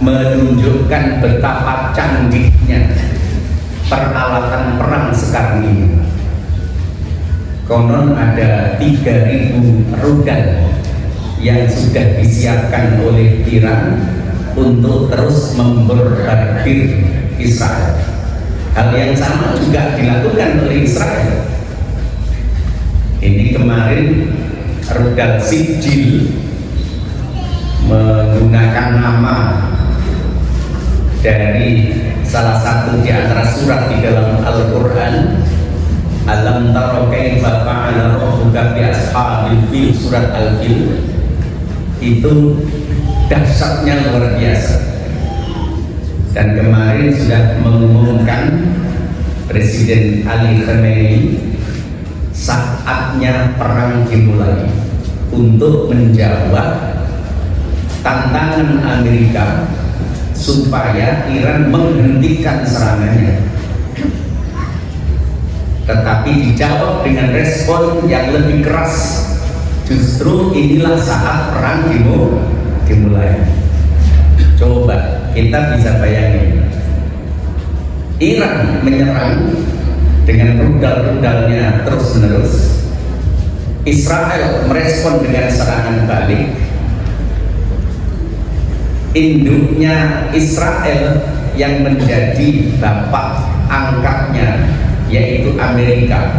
menunjukkan betapa canggihnya peralatan perang sekarang ini. Konon ada 3.000 rudal yang sudah disiapkan oleh Iran untuk terus membombardir Israel. Hal yang sama juga dilakukan oleh Israel. Ini kemarin rudal Sijil menggunakan nama dari salah satu di antara surat di dalam Al-Quran, Alam tara kaifa fa'ala rabbuka bi ashabil fil, surat Al-Fil. Itu dahsyatnya luar biasa. Dan kemarin sudah mengumumkan Presiden Ali Khamenei saatnya perang dimulai untuk menjawab tantangan Amerika supaya Iran menghentikan serangannya. Tetapi dijawab dengan respon yang lebih keras. Justru inilah saat perang dimulai. Coba kita bisa bayangin, Iran menyerang dengan rudal-rudalnya terus-menerus, Israel merespon dengan serangan balik. Induknya Israel yang menjadi bapak angkatnya, yaitu Amerika,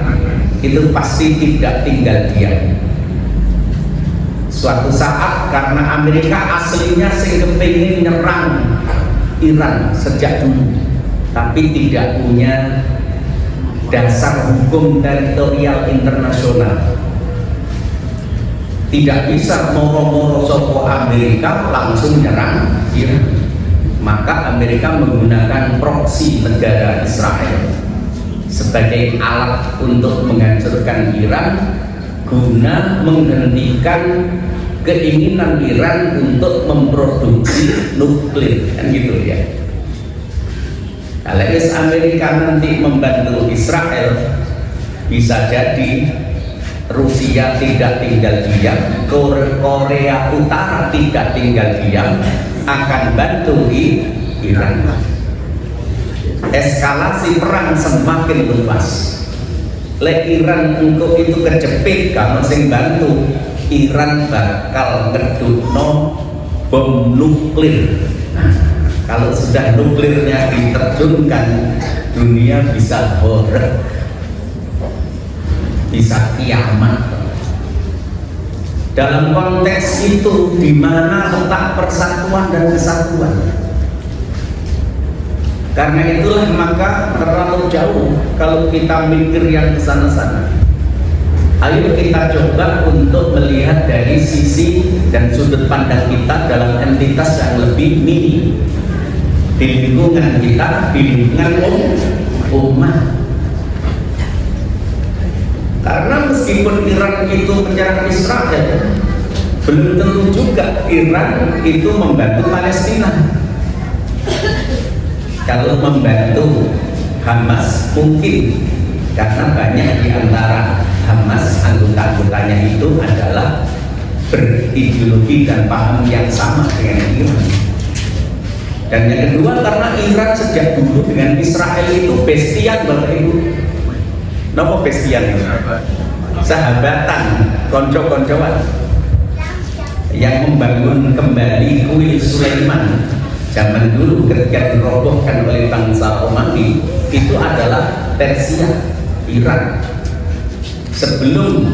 itu pasti tidak tinggal diam. Suatu saat, karena Amerika aslinya sing kepingin nyerang Iran sejak dulu, tapi tidak punya dasar hukum teritorial internasional, tidak bisa moro-moro sopo Amerika langsung nyerang Iran. Maka Amerika menggunakan proksi negara Israel sebagai alat untuk menghancurkan Iran, guna menghentikan keinginan Iran untuk memproduksi nuklir, kan gitu ya. Kalau Amerika nanti membantu Israel, bisa jadi Rusia tidak tinggal diam, Korea Utara tidak tinggal diam, akan bantu Iran. Eskalasi perang semakin luas. Lek Iran untuk itu kejepit, kamu sing bantu, Iran bakal ngedukno bom nuklir. Nah, kalau sudah nuklirnya diterjunkan, dunia bisa horor, bisa kiamat. Dalam konteks itu, di mana letak persatuan dan kesatuan? Karena itulah maka terlalu jauh kalau kita mikir yang kesana-sana. Ayo kita coba untuk melihat dari sisi dan sudut pandang kita dalam entitas yang lebih mini, di lingkungan kita, di lingkungan umat. Karena meskipun Iran itu menyerang Israel, belum tentu juga Iran itu membantu Palestina. Kalau membantu Hamas mungkin, karena banyak di antara Hamas anggota-anggotanya itu adalah berideologi dan paham yang sama dengan Iran. Dan yang kedua, karena Iran sejak dulu dengan Israel itu bestian, Bapak Ibu. Napa bestian? Sahabatan, konco-koncoan, yang membangun kembali kuil Sulaiman zaman dulu ketika dirobohkan oleh bangsa Romawi, itu adalah Persia, Iran. Sebelum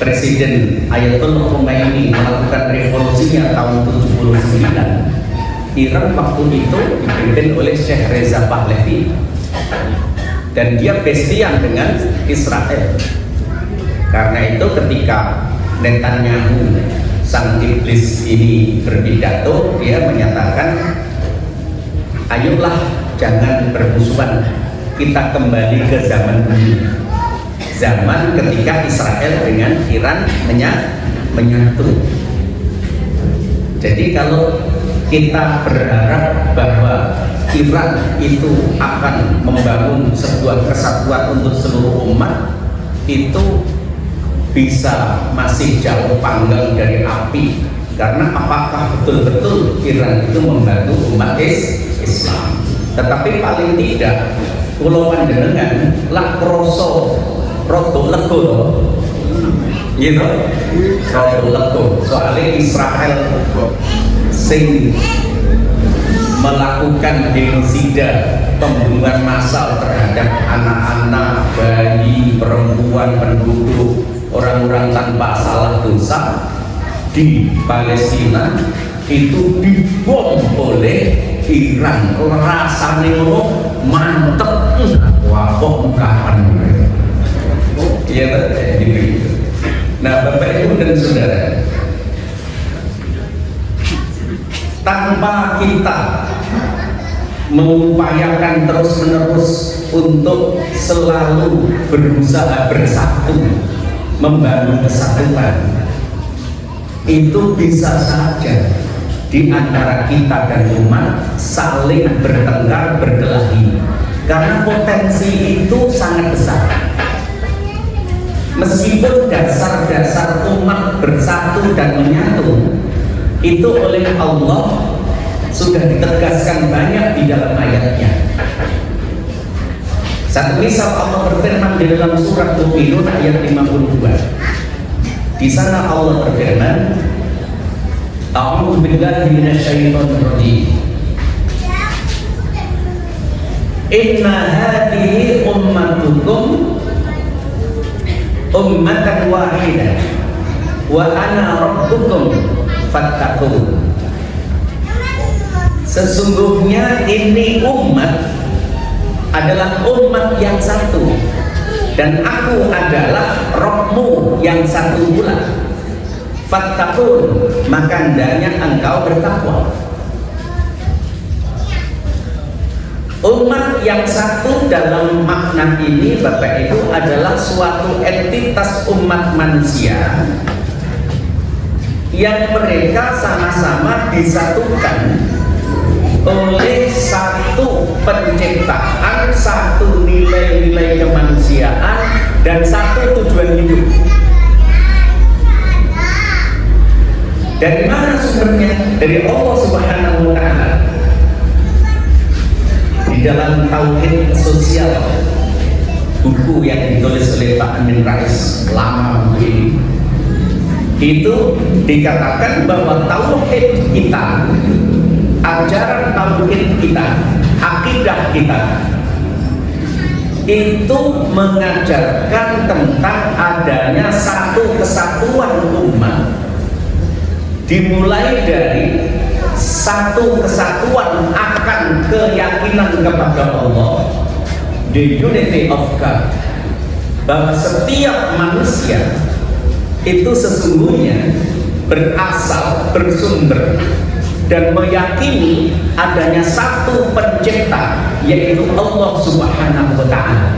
Presiden Ayatollah Khomeini melakukan revolusinya tahun 79, Iran waktu itu dipimpin oleh Syekh Reza Pahlavi, dan dia bestian dengan Israel. Karena itu ketika Netanyahu, sang iblis ini berpidato, dia menyatakan, ayolah jangan bermusuhan, kita kembali ke zaman dulu, zaman ketika Israel dengan Iran menyatu. Jadi kalau kita berharap bahwa Iran itu akan membangun sebuah kesatuan untuk seluruh umat, itu bisa masih jauh panggang dari api Karena apakah betul-betul Iran itu membantu umat Islam? Tetapi paling tidak kula panjenengan lak kroso rada lega gitu. Rada lega soalnya Israel sing melakukan genosida, pembunuhan massal terhadap anak-anak, bayi, perempuan, penduduk, orang-orang tanpa salah dosa di Palestina itu dibom oleh Iran. Rasanya mantep, wah kok kapan iya gitu. Nah Bapak Ibu dan Saudara, tanpa kita mengupayakan terus-menerus untuk selalu berusaha bersatu membangun kesatuan, itu bisa saja di antara kita dan umat saling bertengkar, berkelahi, karena potensi itu sangat besar. Meskipun dasar-dasar umat bersatu dan menyatu itu oleh Allah sudah ditegaskan banyak di dalam ayatnya. Satu misal Allah berfirman di dalam surat Mu'minun ayat 52. Di sana Allah berfirman, A'udzu billahi minasyaitonir rajim. Inna hadhihi ummatukum ummatan wahidah wa ana rabbukum fattaqun. Sesungguhnya ini umat adalah umat yang satu dan aku adalah Rabbmu yang satu pula. Fattaqun, maka hendaknya engkau bertakwa. Umat yang satu dalam makna ini Bapak Ibu adalah suatu entitas umat manusia yang mereka sama-sama disatukan oleh satu penciptaan, satu nilai-nilai kemanusiaan dan satu tujuan hidup. Dari mana sumbernya? Dari Allah Subhanahu wa Ta'ala. Di dalam Tauhid Sosial, buku yang ditulis oleh Pak Amin Rais lama ini, itu dikatakan bahwa tauhid kita, ajaran tauhid kita, akidah kita itu mengajarkan tentang adanya satu kesatuan umat, dimulai dari satu kesatuan akan keyakinan kepada Allah, the unity of God, bahwa setiap manusia itu sesungguhnya berasal, bersumber dan meyakini adanya satu pencipta, yaitu Allah Subhanahu wa Ta'ala.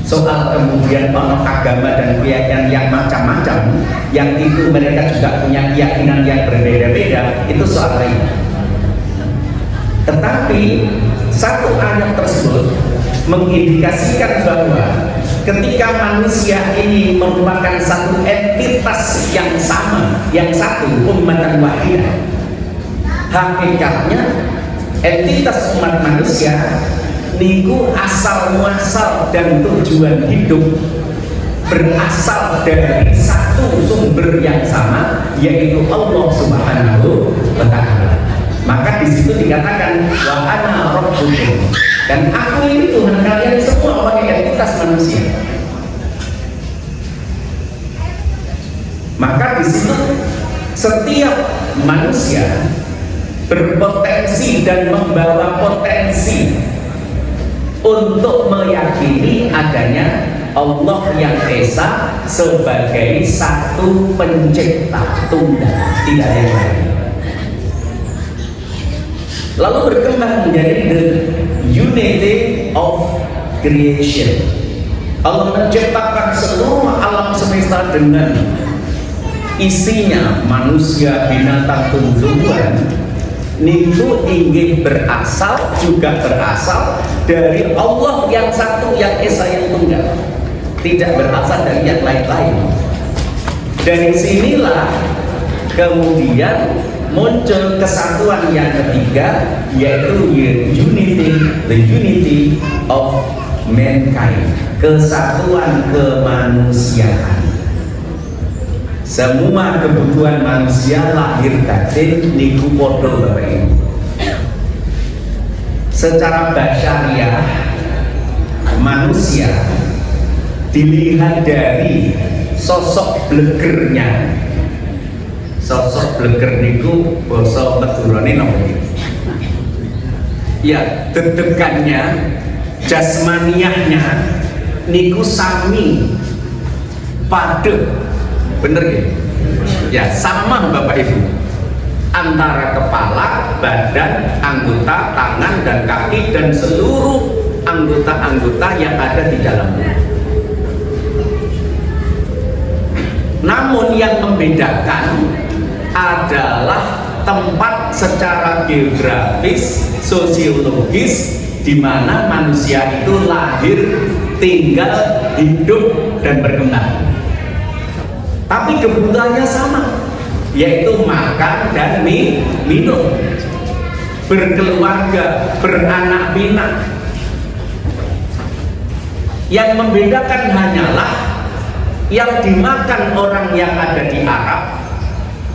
Soal kemudian agama dan keyakinan yang macam-macam, yang itu mereka juga punya keyakinan yang berbeda-beda, itu soal lain. Tetapi satu ayat tersebut mengindikasikan bahwa ketika manusia ini merupakan satu entitas yang sama, yang satu, ummatan wahidah, hakikatnya entitas umat manusia niku asal muasal dan tujuan hidup berasal dari satu sumber yang sama, yaitu Allah Subhanahu wa Ta'ala. Maka di situ dikatakan wa ana rabbukum, dan aku ini Tuhan kalian semua, sebagai entitas manusia. Maka di situ setiap manusia berpotensi dan membawa potensi untuk meyakini adanya Allah yang Esa sebagai satu pencipta tunggal, tidak ada yang lain. Lalu berkembang menjadi the unity of creation. Allah menciptakan seluruh alam semesta dengan isinya manusia, binatang, tumbuhan. Niku ingin berasal dari Allah yang satu, yang Esa, yang tunggal, tidak berasal dari yang lain-lain. Dari sinilah Kemudian muncul kesatuan yang ketiga, yaitu the unity of mankind, kesatuan kemanusiaan. Semua kebutuhan manusia lahir batin niku podo Bapak Ibu. Secara basyariah manusia dilihat dari sosok blegernya. Sosok bleger niku basa Madurane napa iki? Ya, dedekannya, jasmaniahnya niku sami padhe. Bener ya? Ya, sama Bapak Ibu. Antara kepala, badan, anggota, tangan dan kaki dan seluruh anggota-anggota yang ada di dalamnya. Namun yang membedakan adalah tempat secara geografis, sosiologis, di mana manusia itu lahir, tinggal, hidup, dan berkembang. Tapi kebutuhannya sama, yaitu makan dan minum, berkeluarga, beranak pinak. Yang membedakan hanyalah yang dimakan orang yang ada di Arab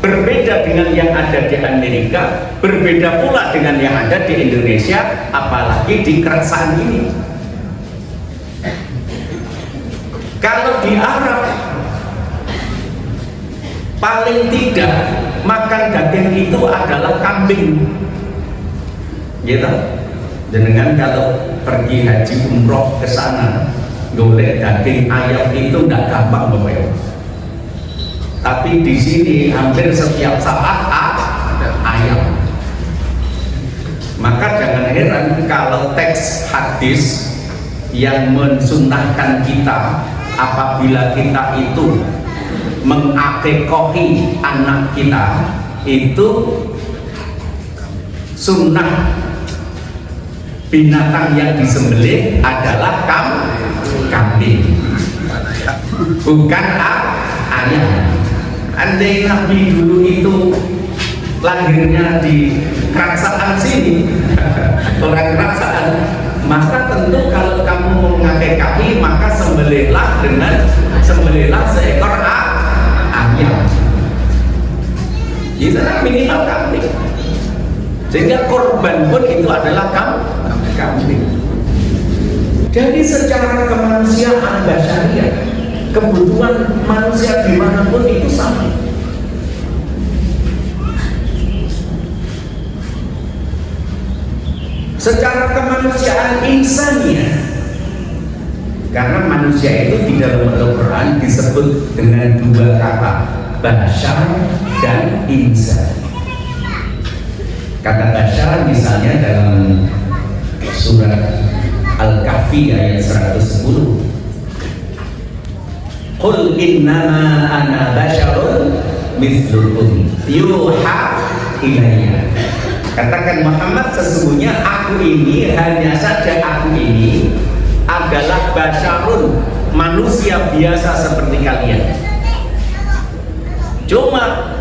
berbeda dengan yang ada di Amerika, berbeda pula dengan yang ada di Indonesia, apalagi di kerajaan ini. Kalau di Arab paling tidak makan daging itu adalah kambing, gitu. Dengan kalau pergi haji umroh ke sana, golek daging ayam itu tidak gampang Bapak Ibu. Tapi di sini hampir setiap saat ada ayam. Maka jangan heran kalau teks hadis yang mensunnahkan kita apabila kita itu mengakikohi anak kita, itu sunnah binatang yang disembelih adalah kambing, bukan ayam. Andai Nabi dulu itu lahirnya di kerajaan sini, orang kerajaan, maka tentu kalau kamu mau mengakikahi, maka sembelihlah seekor ayam. Jadi minimal kambing. Sehingga korban pun itu adalah kambing. Jadi secara kemanusiaan basyariah, kebutuhan manusia dimanapun itu sama. Secara kemanusiaan insaniah, karena manusia itu di dalam Al-Quran disebut dengan dua kata, basyar dan insan. Kata basyar misalnya dalam surat Al-Kahfi ayat 110, Qul innama ana basyarun mithlukum yuha ilayya. Katakan Muhammad, sesungguhnya aku ini, hanya saja aku ini adalah basyarun, manusia biasa seperti kalian. Cuma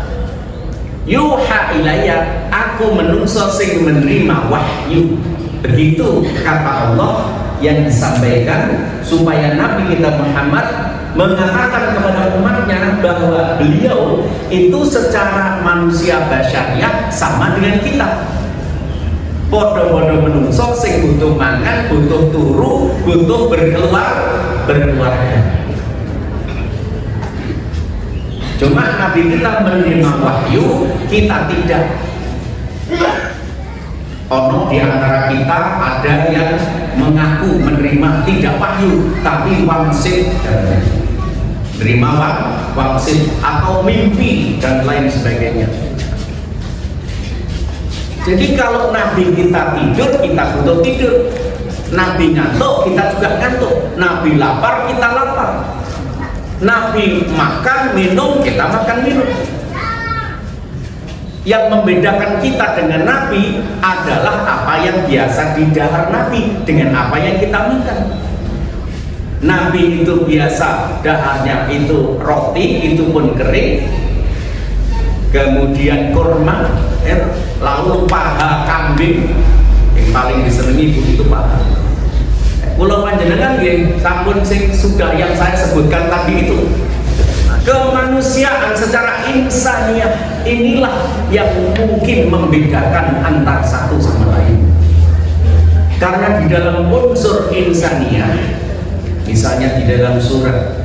yuha ilayya, aku menungso sing menerima wahyu. Begitu kata Allah yang disampaikan supaya Nabi kita Muhammad mengatakan kepada umatnya bahwa beliau itu secara manusia basyariah sama dengan kita. Podo-podo menungso sing butuh makan, butuh turu, butuh berkeluarga. Cuma Nabi kita menerima wahyu, kita tidak. Ono di antara kita ada yang mengaku menerima tidak wahyu, tapi wangsit, menerima wangsit atau mimpi dan lain sebagainya. Jadi kalau Nabi kita tidur, kita butuh tidur. Nabi ngantuk, kita juga ngantuk. Nabi lapar, kita lapar. Nabi makan, minum, kita makan, minum. Yang membedakan kita dengan Nabi adalah apa yang biasa didahar Nabi dengan apa yang kita makan. Nabi itu biasa daharnya itu roti, itu pun kering. kemudian kurma, lalu paha kambing yang paling disenangi ibu itu paha. Kula panjenengan nggih sampun sing sudah yang saya sebutkan tadi itu. Kemanusiaan secara insaniah inilah yang mungkin membedakan antara satu sama lain. Karena di dalam unsur insaniah, misalnya di dalam surat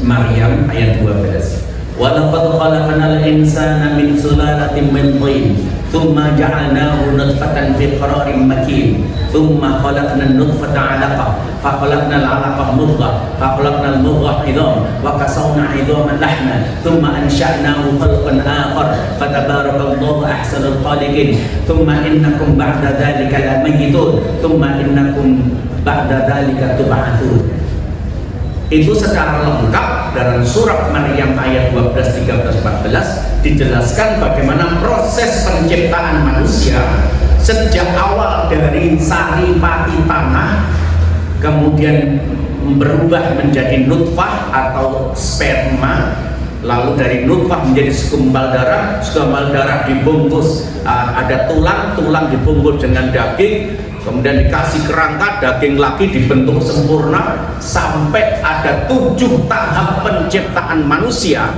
Maryam ayat 12, walaqad khalaqnal insana min sulalatin min tin thumma ja'alnahu nutfatan fi qararin makin thumma khalaqnan nutfata 'alaqah fa khalaqnal 'alaqah mudghah fa khalaqnal mudghah 'idham wa kasawna 'idhaman lahman thumma ansha'nahu khalqan akhar fa tabarakallahu ahsanul khaliqin thumma innakum ba'da dhalika lamayitun thumma innakum ba'da dhalika tub'atsun. Itu secara lengkap dalam surat Maryam ayat 12, 13, 14 dijelaskan bagaimana proses penciptaan manusia sejak awal dari saripati tanah kemudian berubah menjadi nutfah atau sperma, lalu dari nutfah menjadi segumpal darah dibungkus ada tulang dibungkus dengan daging, kemudian dikasih kerangka, daging lagi dibentuk sempurna sampai ada 7 tahap penciptaan manusia.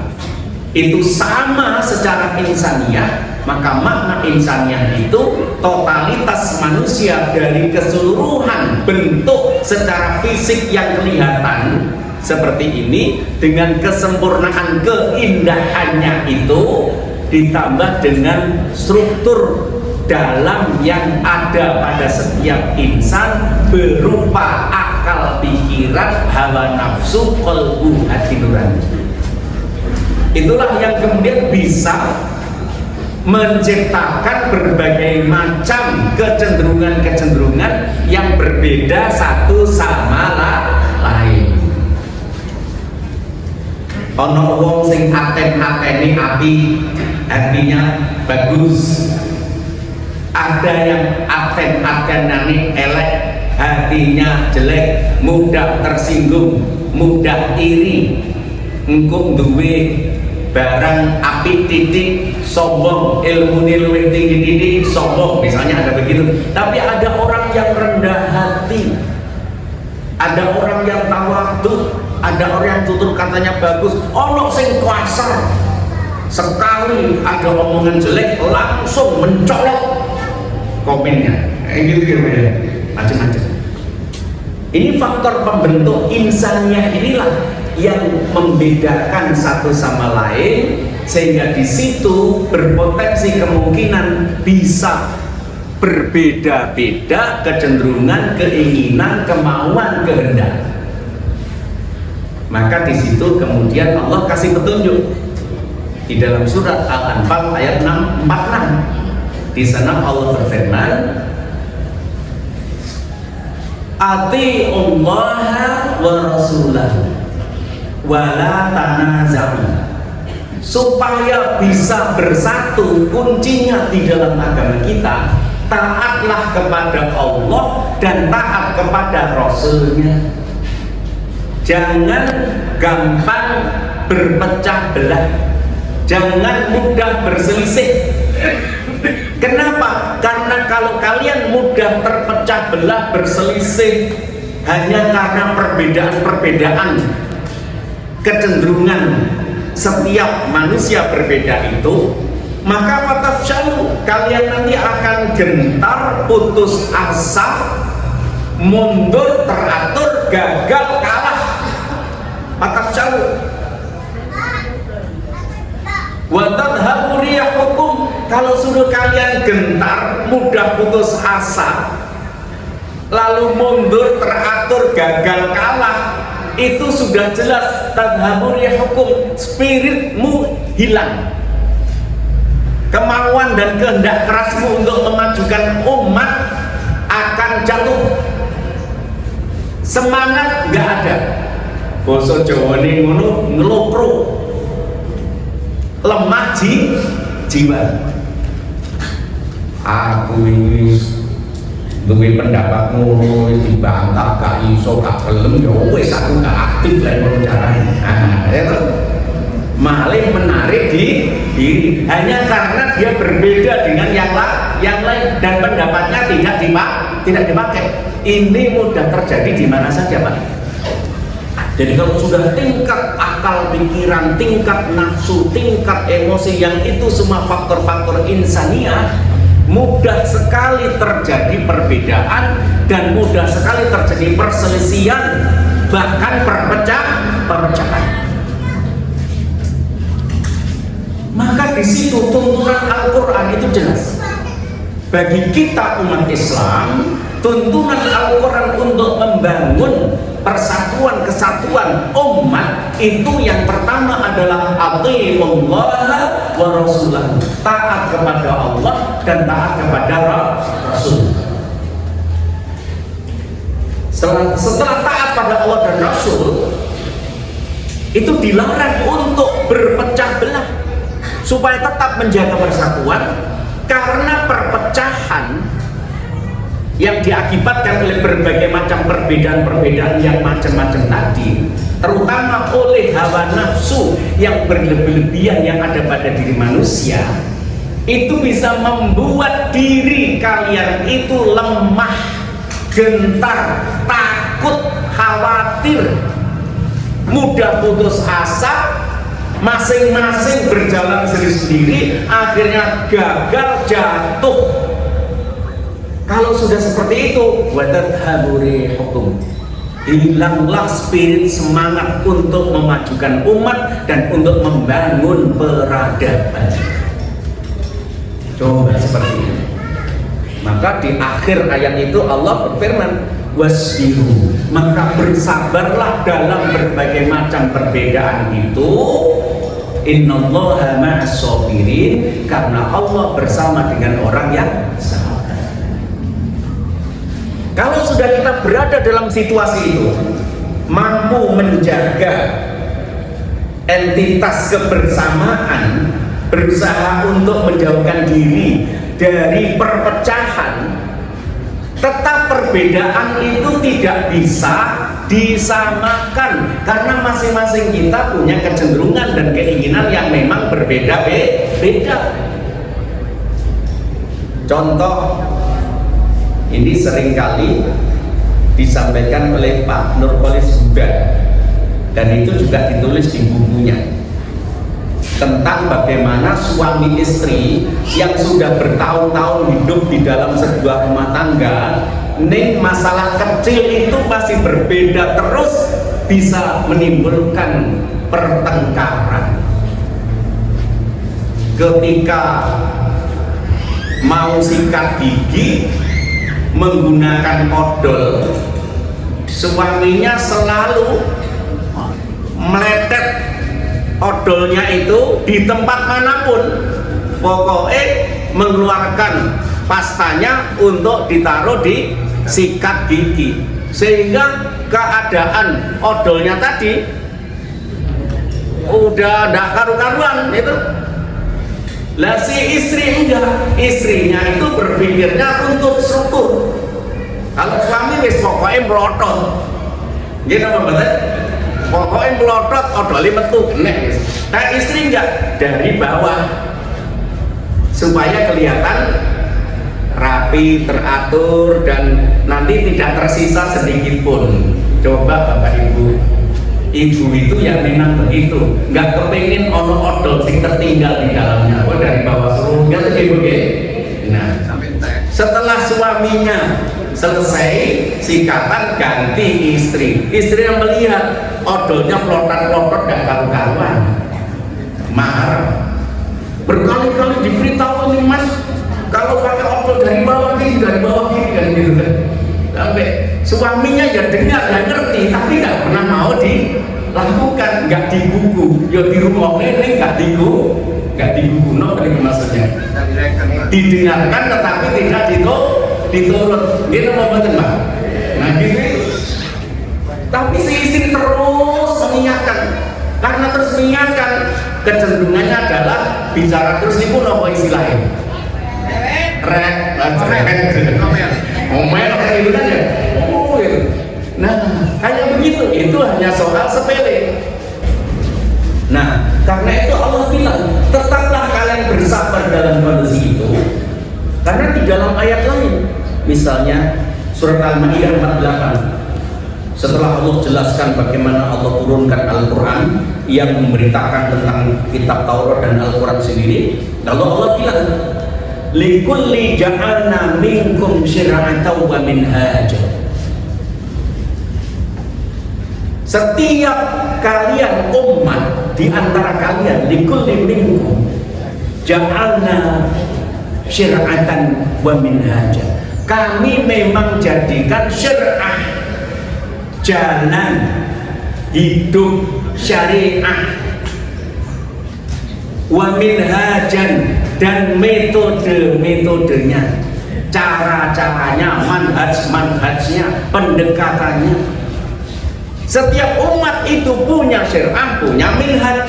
Itu sama secara insaniah. Maka makna insaniah itu totalitas manusia dari keseluruhan bentuk secara fisik yang kelihatan seperti ini dengan kesempurnaan keindahannya itu ditambah dengan struktur dalam yang ada pada setiap insan berupa akal, pikiran, hawa nafsu, qalbu, hati nurani. Itulah yang kemudian bisa menciptakan berbagai macam kecenderungan-kecenderungan yang berbeda satu sama lain. Ono wong sing aten-ateni api, hatinya bagus. Ada yang aten-atenane elek, hatinya jelek, mudah tersinggung, mudah iri, engkau duwe barang api titik sombong, ilmu luwih tinggi titik sombong, misalnya ada begitu. Tapi ada orang yang rendah hati, ada orang yang tawadhu, ada orang yang tutur katanya bagus, ono sing kasar, sekali ada omongan jelek langsung mencolok komennya, gitu ya, macam-macam. Ini faktor pembentuk insaniah inilah yang membedakan satu sama lain, sehingga di situ berpotensi kemungkinan bisa berbeda-beda kecenderungan, keinginan, kemauan, kehendak. Maka di situ kemudian Allah kasih petunjuk di dalam surat Al-Anfal ayat 46. Di sana Allah berfirman, Ati'ullaha wa rasulahu wala tanaza'u. Supaya bisa bersatu, kuncinya di dalam agama kita, taatlah kepada Allah dan taat kepada Rasulnya. Jangan gampang berpecah belah, jangan mudah berselisih. Kenapa? Karena kalau kalian mudah terpecah belah, berselisih hanya karena perbedaan-perbedaan kecenderungan setiap manusia berbeda itu, maka fatafshalu, kalian nanti akan gentar, putus asa, mundur, teratur, gagal, kalah. Fatafshalu wa tadhhabu riyahukum, kalau sudah kalian gentar, mudah putus asa, lalu mundur, teratur, gagal, kalah, itu sudah jelas tadhhabu riyahukum, spiritmu hilang, kemauan dan kehendak kerasmu untuk memajukan umat akan jatuh, semangat nggak ada. Basa Jawa ini ngono, ngelopro, lemah jiwa. Aku ini duwe pendapat ngono dibantah gak iso, gak gelem, ya wis aku gak aktif lek ngono carane. malah menarik di diri hanya karena dia berbeda dengan yang lain dan pendapatnya tidak dipakai. Ini mudah terjadi di mana saja, Pak. Jadi kalau sudah tingkat akal pikiran, tingkat nafsu, tingkat emosi, yang itu semua faktor-faktor insaniah, mudah sekali terjadi perbedaan dan mudah sekali terjadi perselisihan, bahkan perpecahan. Maka di situ tuntunan Al-Quran itu jelas. Bagi kita umat Islam, tuntunan Al-Quran untuk membangun persatuan kesatuan umat itu yang pertama adalah atiiullah wa rasulahu, taat kepada Allah dan taat kepada Rasul. Setelah taat pada Allah dan Rasul, itu dilarang untuk berpecah belah supaya tetap menjaga persatuan, karena perpecahan yang diakibatkan oleh berbagai macam perbedaan-perbedaan yang macam-macam tadi, terutama oleh hawa nafsu yang berlebih-lebihan yang ada pada diri manusia, itu bisa membuat diri kalian itu lemah, gentar, takut, khawatir, mudah putus asa, masing-masing berjalan sendiri-sendiri, akhirnya gagal, jatuh. Kalau sudah seperti itu, watadhaburi hukum, hilanglah spirit semangat untuk memajukan umat dan untuk membangun peradaban. Coba seperti ini. Maka di akhir ayat itu Allah berfirman, wasbiru, maka bersabarlah dalam berbagai macam perbedaan itu. Innallaha ma'as sabirin, karena Allah bersama dengan orang yang sabar. Kalau sudah kita berada dalam situasi itu, mampu menjaga entitas kebersamaan, berusaha untuk menjauhkan diri dari perpecahan, tetap perbedaan itu tidak bisa disamakan karena masing-masing kita punya kecenderungan dan keinginan yang memang berbeda-beda. Contoh ini seringkali disampaikan oleh Pak Nurkolis Huda, dan itu juga ditulis di bukunya, tentang bagaimana suami istri yang sudah bertahun-tahun hidup di dalam sebuah rumah tangga, nih masalah kecil itu masih berbeda terus, bisa menimbulkan pertengkaran. Ketika mau sikat gigi menggunakan odol, suaminya selalu meletet odolnya itu di tempat manapun, pokoknya mengeluarkan pastanya untuk ditaruh di sikat gigi, sehingga keadaan odolnya tadi udah ndak karu-karuan itu. Lah si istri enggak, istrinya itu berpikirnya untuk struktur. Kalau suami wis pokoknya melotot, gitu apa betul? Pokoknya melotot, odolnya metu kena. Nah istri enggak, dari bawah, supaya kelihatan rapi, teratur, dan nanti tidak tersisa sedikit pun. Coba Bapak Ibu, ibu itu yang memang begitu, nggak kepingin ono odol sing tertinggal di dalamnya. Oh dari bawah suruh, nggak tuh ibu ya. Nah, setelah suaminya selesai sikatan, ganti istri. Istri yang melihat odolnya pelotot-pelotot dan karu-karuan, marah. Berkali-kali diberitahu nih Mas, kalau pakai odol dari bawah gini, dan gitu kan. Sampai suaminya ya dengar, ya ngerti, tapi nggak pernah mau dilakukan, nggak di buku. Ya di rumah ini nggak di buku, no, ini maksudnya. Didengarkan tetapi tidak diturut. Gitu mau betul Mbak? Nah gitu. Tapi si istri terus mengingatkan, karena terus mengingatkan, kecenderungannya adalah bicara terus ini pun apa istilahnya? Ngomel kayak gitu kan ya. Nah kayak begitu, itu hanya soal sepele. Nah Karena itu Allah bilang, tetaplah kalian bersabar dalam kondisi itu. Karena di dalam ayat lain, misalnya surat Al-Maidah 48, setelah Allah jelaskan bagaimana Allah turunkan Al-Quran yang memberitakan tentang kitab Taurat dan Al-Quran sendiri, lalu Allah bilang, likulli ja'alna minkum syir'atan wa minhaja. Setiap kalian umat di antara kalian, likulli minkum ja'alna syir'atan wa minhaja. Kami memang jadikan syir'ah, jalan hidup syariah, wa minhajan, dan metode-metodenya, cara-caranya, manhaj-manhajnya, pendekatannya. Setiap umat itu punya syir'ah, punya minhaj.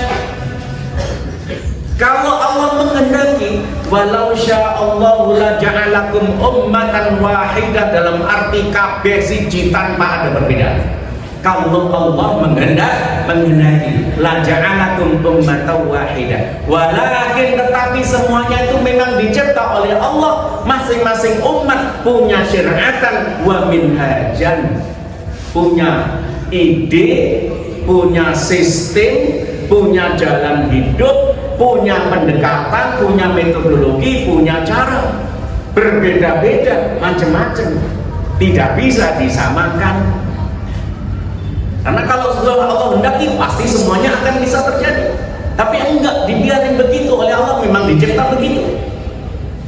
Kalau Allah menghendaki, walau sya'allahu la ja'alakum ummatan wahidah, dalam arti kabeh siji tanpa ada perbedaan. Kalau Allah menghendaki, la ja'alakum ummatan wahidah, walakin, tetapi semuanya itu memang dicipta oleh Allah. Masing-masing umat punya syir'atan wa minhajan, punya ide, punya sistem, punya jalan hidup, punya pendekatan, punya metodologi, punya cara. Berbeda-beda, macam-macam, tidak bisa disamakan. Karena kalau sudah Allah hendaki, pasti semuanya akan bisa terjadi. Tapi enggak, dibiarin begitu oleh Allah, memang dicipta begitu.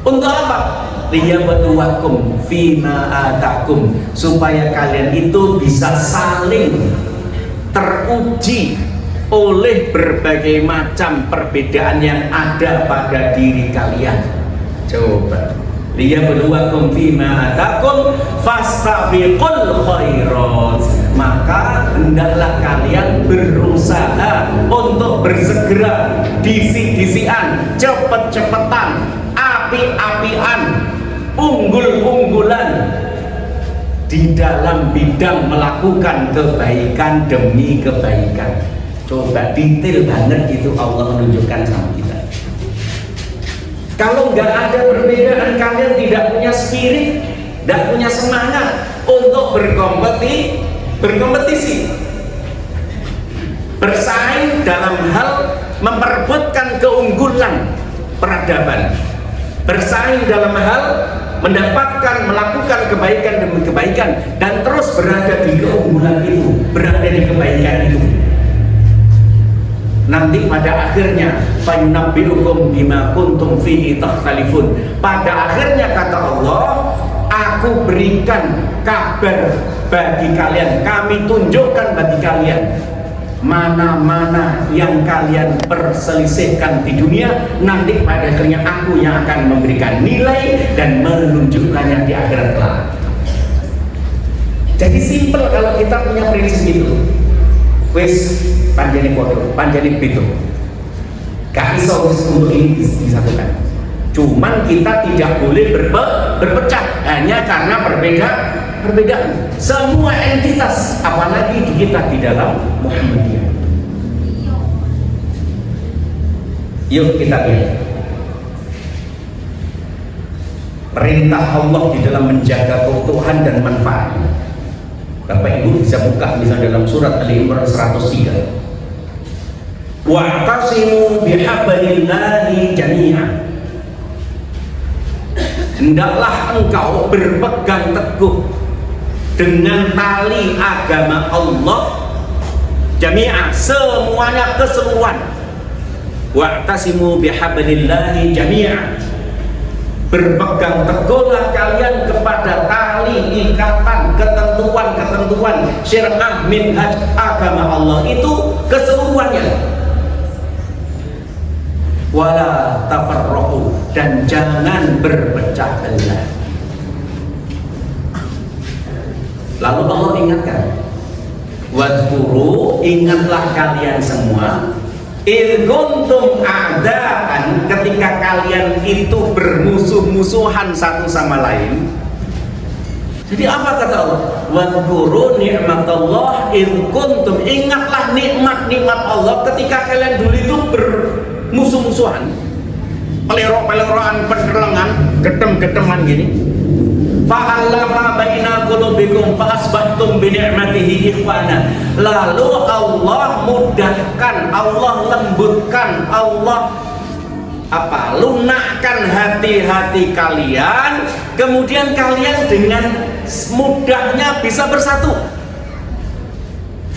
Untuk apa? Liyabluwakum fima atakum, supaya kalian itu bisa saling teruji oleh berbagai macam perbedaan yang ada pada diri kalian. Coba, liyabluwakum fima atakum fastabiqul khairat, maka hendaklah kalian berusaha untuk bersegera, disi-disian, cepet-cepetan, api-apian, unggul-unggulan di dalam bidang melakukan kebaikan demi kebaikan. Coba, detail banget itu Allah menunjukkan sama kita. Kalau nggak ada perbedaan, kalian tidak punya spirit, tidak punya semangat untuk berkompetisi, bersaing dalam hal memperebutkan keunggulan peradaban, bersaing dalam hal melakukan kebaikan demi kebaikan, dan terus berada di keunggulan itu, berada di kebaikan itu. Nanti pada akhirnya fayunabbi'ukum bima kuntum fihi takhtalifun. Pada akhirnya kata Allah, aku berikan kabar bagi kalian, kami tunjukkan bagi kalian mana-mana yang kalian perselisihkan di dunia. Nanti pada akhirnya aku yang akan memberikan nilai dan menunjukkannya di akhirat kelak. Jadi simple kalau kita punya prinsip itu. Wis panjeni podo, panjeni beda. Gak iso untuk ini disatukan. Cuman kita tidak boleh berpecah hanya karena perbedaan. Semua entitas, apalagi di kita di dalam Muhammadiyah. Yuk kita lihat perintah Allah di dalam menjaga keutuhan dan manfaatnya. Bapak Ibu bisa buka misalnya dalam surat Ali Imran 103. Wa'tasimu bihablillahi jami'an. Hendaklah engkau berpegang teguh dengan tali agama Allah jami'an, semuanya keseluruhan. Wa'tasimu bihablillahi jami'an. Berpegang teguhlah kalian kepada tali ikatan, ketentuan syir'ah minhaj agama Allah itu keseluruhannya. Wala tafarraqu, dan jangan berpecah belah. Lalu Allah ingatkan, wadhkuru, ingatlah kalian semua, in kuntum a'daan, ketika kalian itu bermusuh-musuhan satu sama lain. Jadi apa kata Allah? Wadhkuru ni'matallah id kuntum, ingatlah nikmat-nikmat Allah ketika kalian dulu itu bermusuh-musuhan, pelero-peleroan, pendelengan, gedem-gedeman gini. Fa'alafa baina qulubikum fa'asbahtum bi ni'matihi ikhwana. Lalu Allah mudahkan, Allah lembutkan, Allah lunakkan hati-hati kalian, kemudian kalian dengan mudahnya bisa bersatu.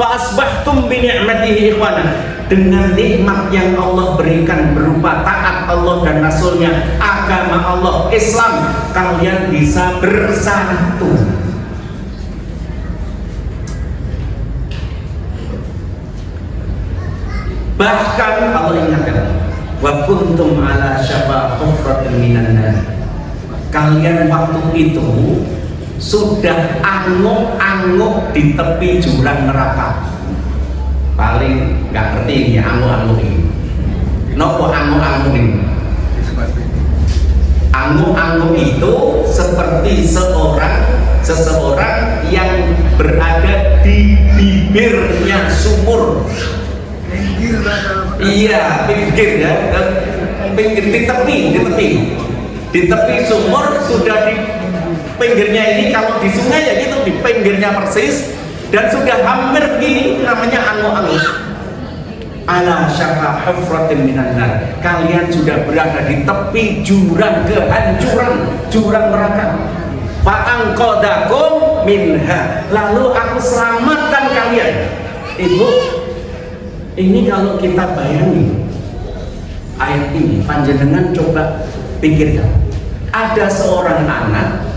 Fa'asbahtum bi ni'matihi ikhwana. Dengan nikmat yang Allah berikan berupa taat Allah dan Rasulnya, agama Allah, Islam, kalian bisa bersatu. Bahkan Allah ingatkan, wa kuntum ala syafa hufratin minan nar. Kalian waktu itu sudah anguk-anguk di tepi jurang neraka. Paling nggak ngerti ini anguk-anguk ini. Nopo anguk-anguk ini? Anguk-anguk itu seperti seseorang yang berada di bibirnya sumur. Iya, pinggir ya, pinggir di tepi sumur, sudah di pinggirnya ini, kalau di sungai ya gitu, di pinggirnya persis, dan sudah hampir begini, namanya anguk-anguk. Ala syafa hufratin minan nar. Kalian sudah berada di tepi jurang kehancuran, jurang neraka. Fa'anqadakum minha. Lalu aku selamatkan kalian. Ibu, ini kalau kita bayangin ayat ini, panjenengan coba pikirkan. Ada seorang anak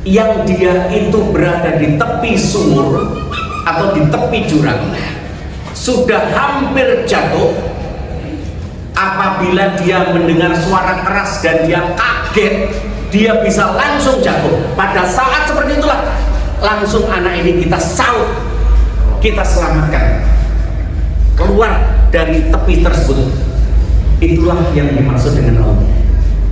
yang dia itu berada di tepi sumur atau di tepi jurang, sudah hampir jatuh. Apabila dia mendengar suara keras dan dia kaget, dia bisa langsung jatuh. Pada saat seperti itulah langsung anak ini kita saut, kita selamatkan, keluar dari tepi tersebut. Itulah yang dimaksud dengan Allah.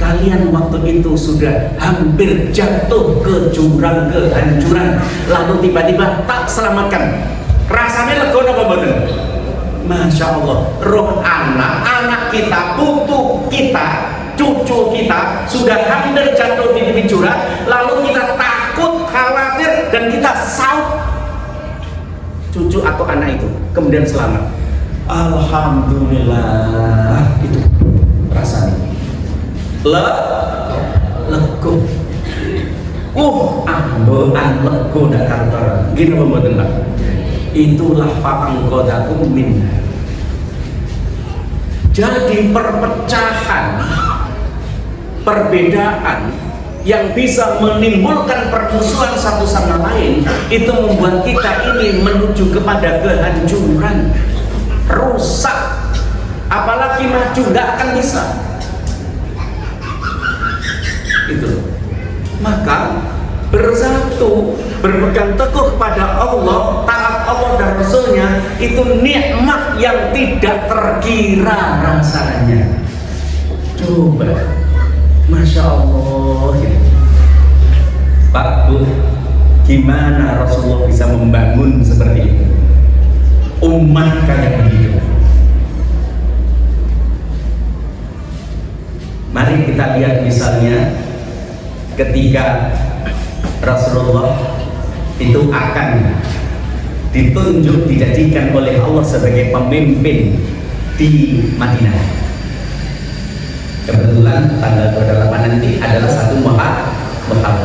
Kalian waktu itu sudah hampir jatuh ke jurang kehancuran, lalu tiba-tiba tak selamatkan. Rasanya lega apa bener? Masya Allah, roh anak kita, putu kita, cucu kita sudah hampir jatuh di tepi jurang, lalu kita takut, khawatir, dan kita saut cucu atau anak itu, kemudian selamat. Alhamdulillah, itu rasanya. Lego. Ambekan lego dak kantor. Gini apa mboten, Pak? Itulah fa'anqadakum minha. Jadi perpecahan, perbedaan yang bisa menimbulkan permusuhan satu sama lain, itu membuat kita ini menuju kepada kehancuran, rusak, apalagi maju nggak akan bisa. Itu. Maka bersatu, berpegang teguh kepada Allah, taat Allah dan Rasulnya, itu nikmat yang tidak terkira rasanya. Coba, Masya Allah ya. Pak Bu, gimana Rasulullah bisa membangun seperti itu umat kayak begitu? Mari kita lihat misalnya ketika Rasulullah itu akan ditunjuk, dijadikan oleh Allah sebagai pemimpin di Madinah. Kebetulan tanggal 28 nanti adalah satu Muharram.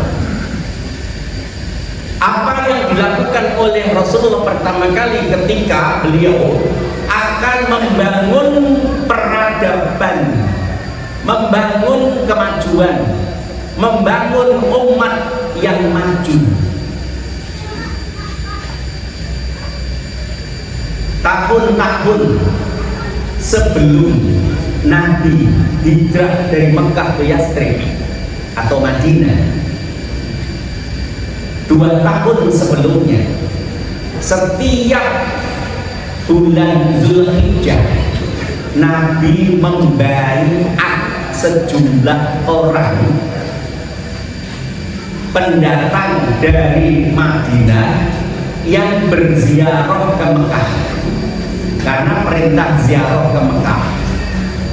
Apa yang dilakukan oleh Rasulullah pertama kali ketika beliau akan membangun peradaban, membangun kemajuan, membangun umat yang maju. Tahun-tahun sebelum Nabi hijrah dari Mekah ke Yathrib atau Madinah, 2 tahun sebelumnya, setiap bulan Zulhijjah Nabi membaiat sejumlah orang pendatang dari Madinah yang berziarah ke Mekah, karena perintah ziarah ke Mekah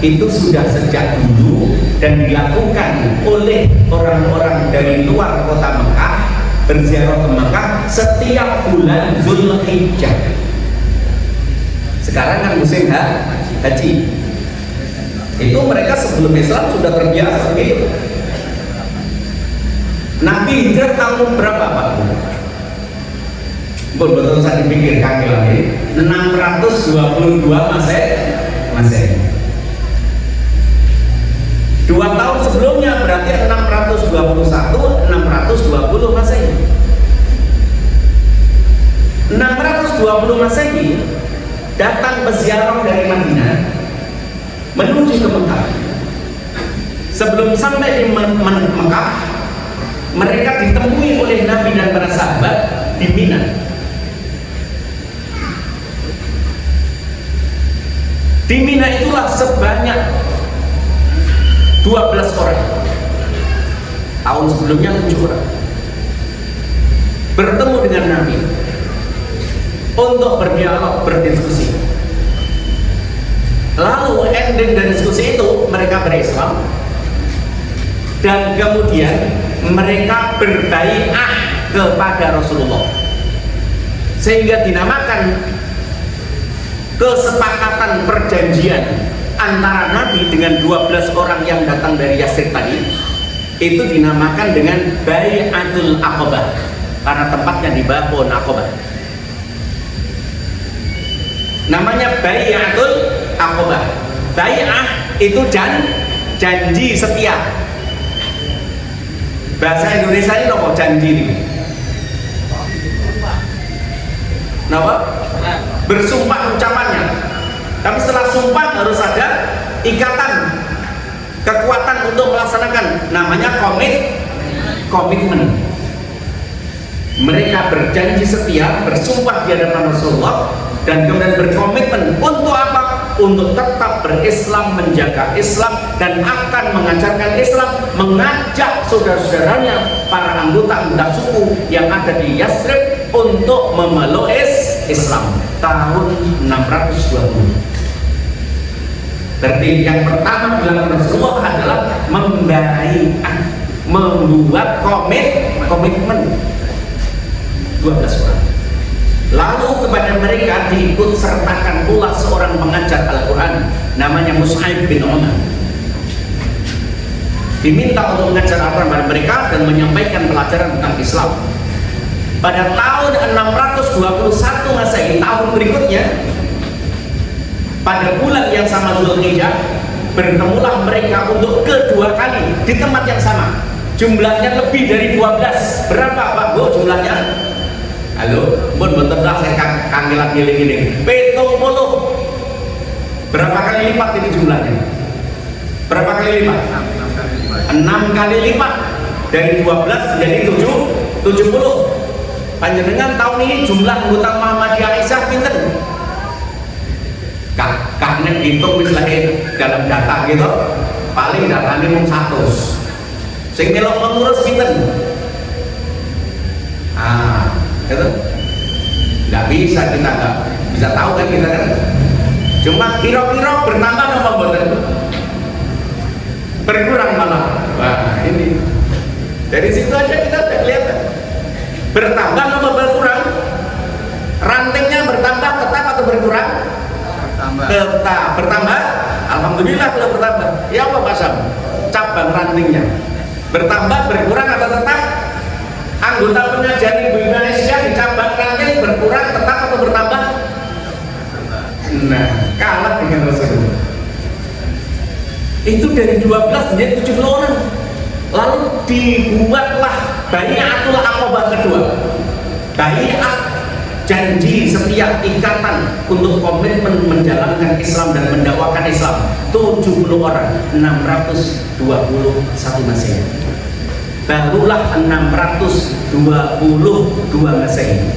itu sudah sejak dulu dan dilakukan oleh orang-orang dari luar kota Mekah, berziarah ke Mekah setiap bulan Zulhijjah. Sekarang kan musim haji, itu mereka sebelum Islam sudah terbiasa begitu. Nabi hijrah tahun berapa Pak? Betul saya dipikir kaki lagi 622 Masehi. 2 tahun sebelumnya berarti 621 620 Masehi. 620 Masehi datang berziarah dari Madinah menuju ke Mekah. Sebelum sampai di Mekah, mereka ditemui oleh Nabi dan para sahabat di Mina. Di Mina itulah sebanyak 12 orang. Tahun sebelumnya 7 orang bertemu dengan Nabi untuk berdialog, berdiskusi. Lalu ending dari diskusi itu mereka berislam, dan kemudian mereka berbai'ah kepada Rasulullah, sehingga dinamakan kesepakatan perjanjian antara Nabi dengan 12 orang yang datang dari Yasrib tadi, itu dinamakan dengan Bai'atul Aqabah, karena tempatnya di Babon Aqabah. Namanya Bai'atul Aqabah. Bai'ah itu janji setia. Bahasa Indonesia ini apa janji ini? Kenapa? Bersumpah ucapannya. Tapi setelah sumpah harus ada ikatan, kekuatan untuk melaksanakan. Namanya komitmen. Mereka berjanji setia, bersumpah di hadapan Rasulullah, dan kemudian berkomitmen untuk apa? Untuk tetap berislam, menjaga Islam, dan akan mengajarkan Islam, mengajak saudara-saudaranya, para anggota suku yang ada di Yasrib untuk memeluk Islam tahun 620. Berarti yang pertama dilakukan Rasulullah adalah membuat komitmen 12 orang. Lalu kepada mereka diikut sertakan pula seorang pengajar Al-Quran namanya Mus'ab bin Umar. Diminta untuk mengajar Al-Quran pada mereka dan menyampaikan pelajaran tentang Islam. Pada tahun 621 Masehi, tahun berikutnya, pada bulan yang sama Zulhijjah, bertemulah mereka untuk kedua kali di tempat yang sama. Jumlahnya lebih dari 12. Berapa Pak Bu jumlahnya? Halo, betul lah saya kangelan giling-giling. 70. Berapa kali lipat ini jumlahnya? Berapa kali lipat? 6 kali lipat. Dari 12 menjadi 70. Panjenengan tahun ini jumlah anggota Muhammadiyah Aisyah pinten? Karena hitung misalnya dalam data gitu, paling datanya mau 100. Sing melok mengurus pinten? Gitu? Nggak bisa, kita nggak bisa tahu kan kita kan. Cuma kira-kira bertambah apa boten? Berkurang malah. Wah ini dari situ aja kita udah kelihatan. Bertambah apa berkurang? Rantingnya bertambah tetap atau berkurang? Tetap bertambah. Alhamdulillah kalau bertambah. Ya apa Pak Sam? Cabang rantingnya bertambah, berkurang atau tetap? Anggota pengajar Ibu Indonesia di cabang ranting berkurang tetap atau bertambah? Nah, kalah dengan Rasulullah. Itu dari 12 menjadi 70 orang. Lalu dibuatlah Bai'atul Aqabah kedua. Bai'at, janji setia, ikatan untuk komitmen menjalankan Islam dan mendakwakan Islam. 70 orang, 621 Masehi. Barulah 622 Masehi.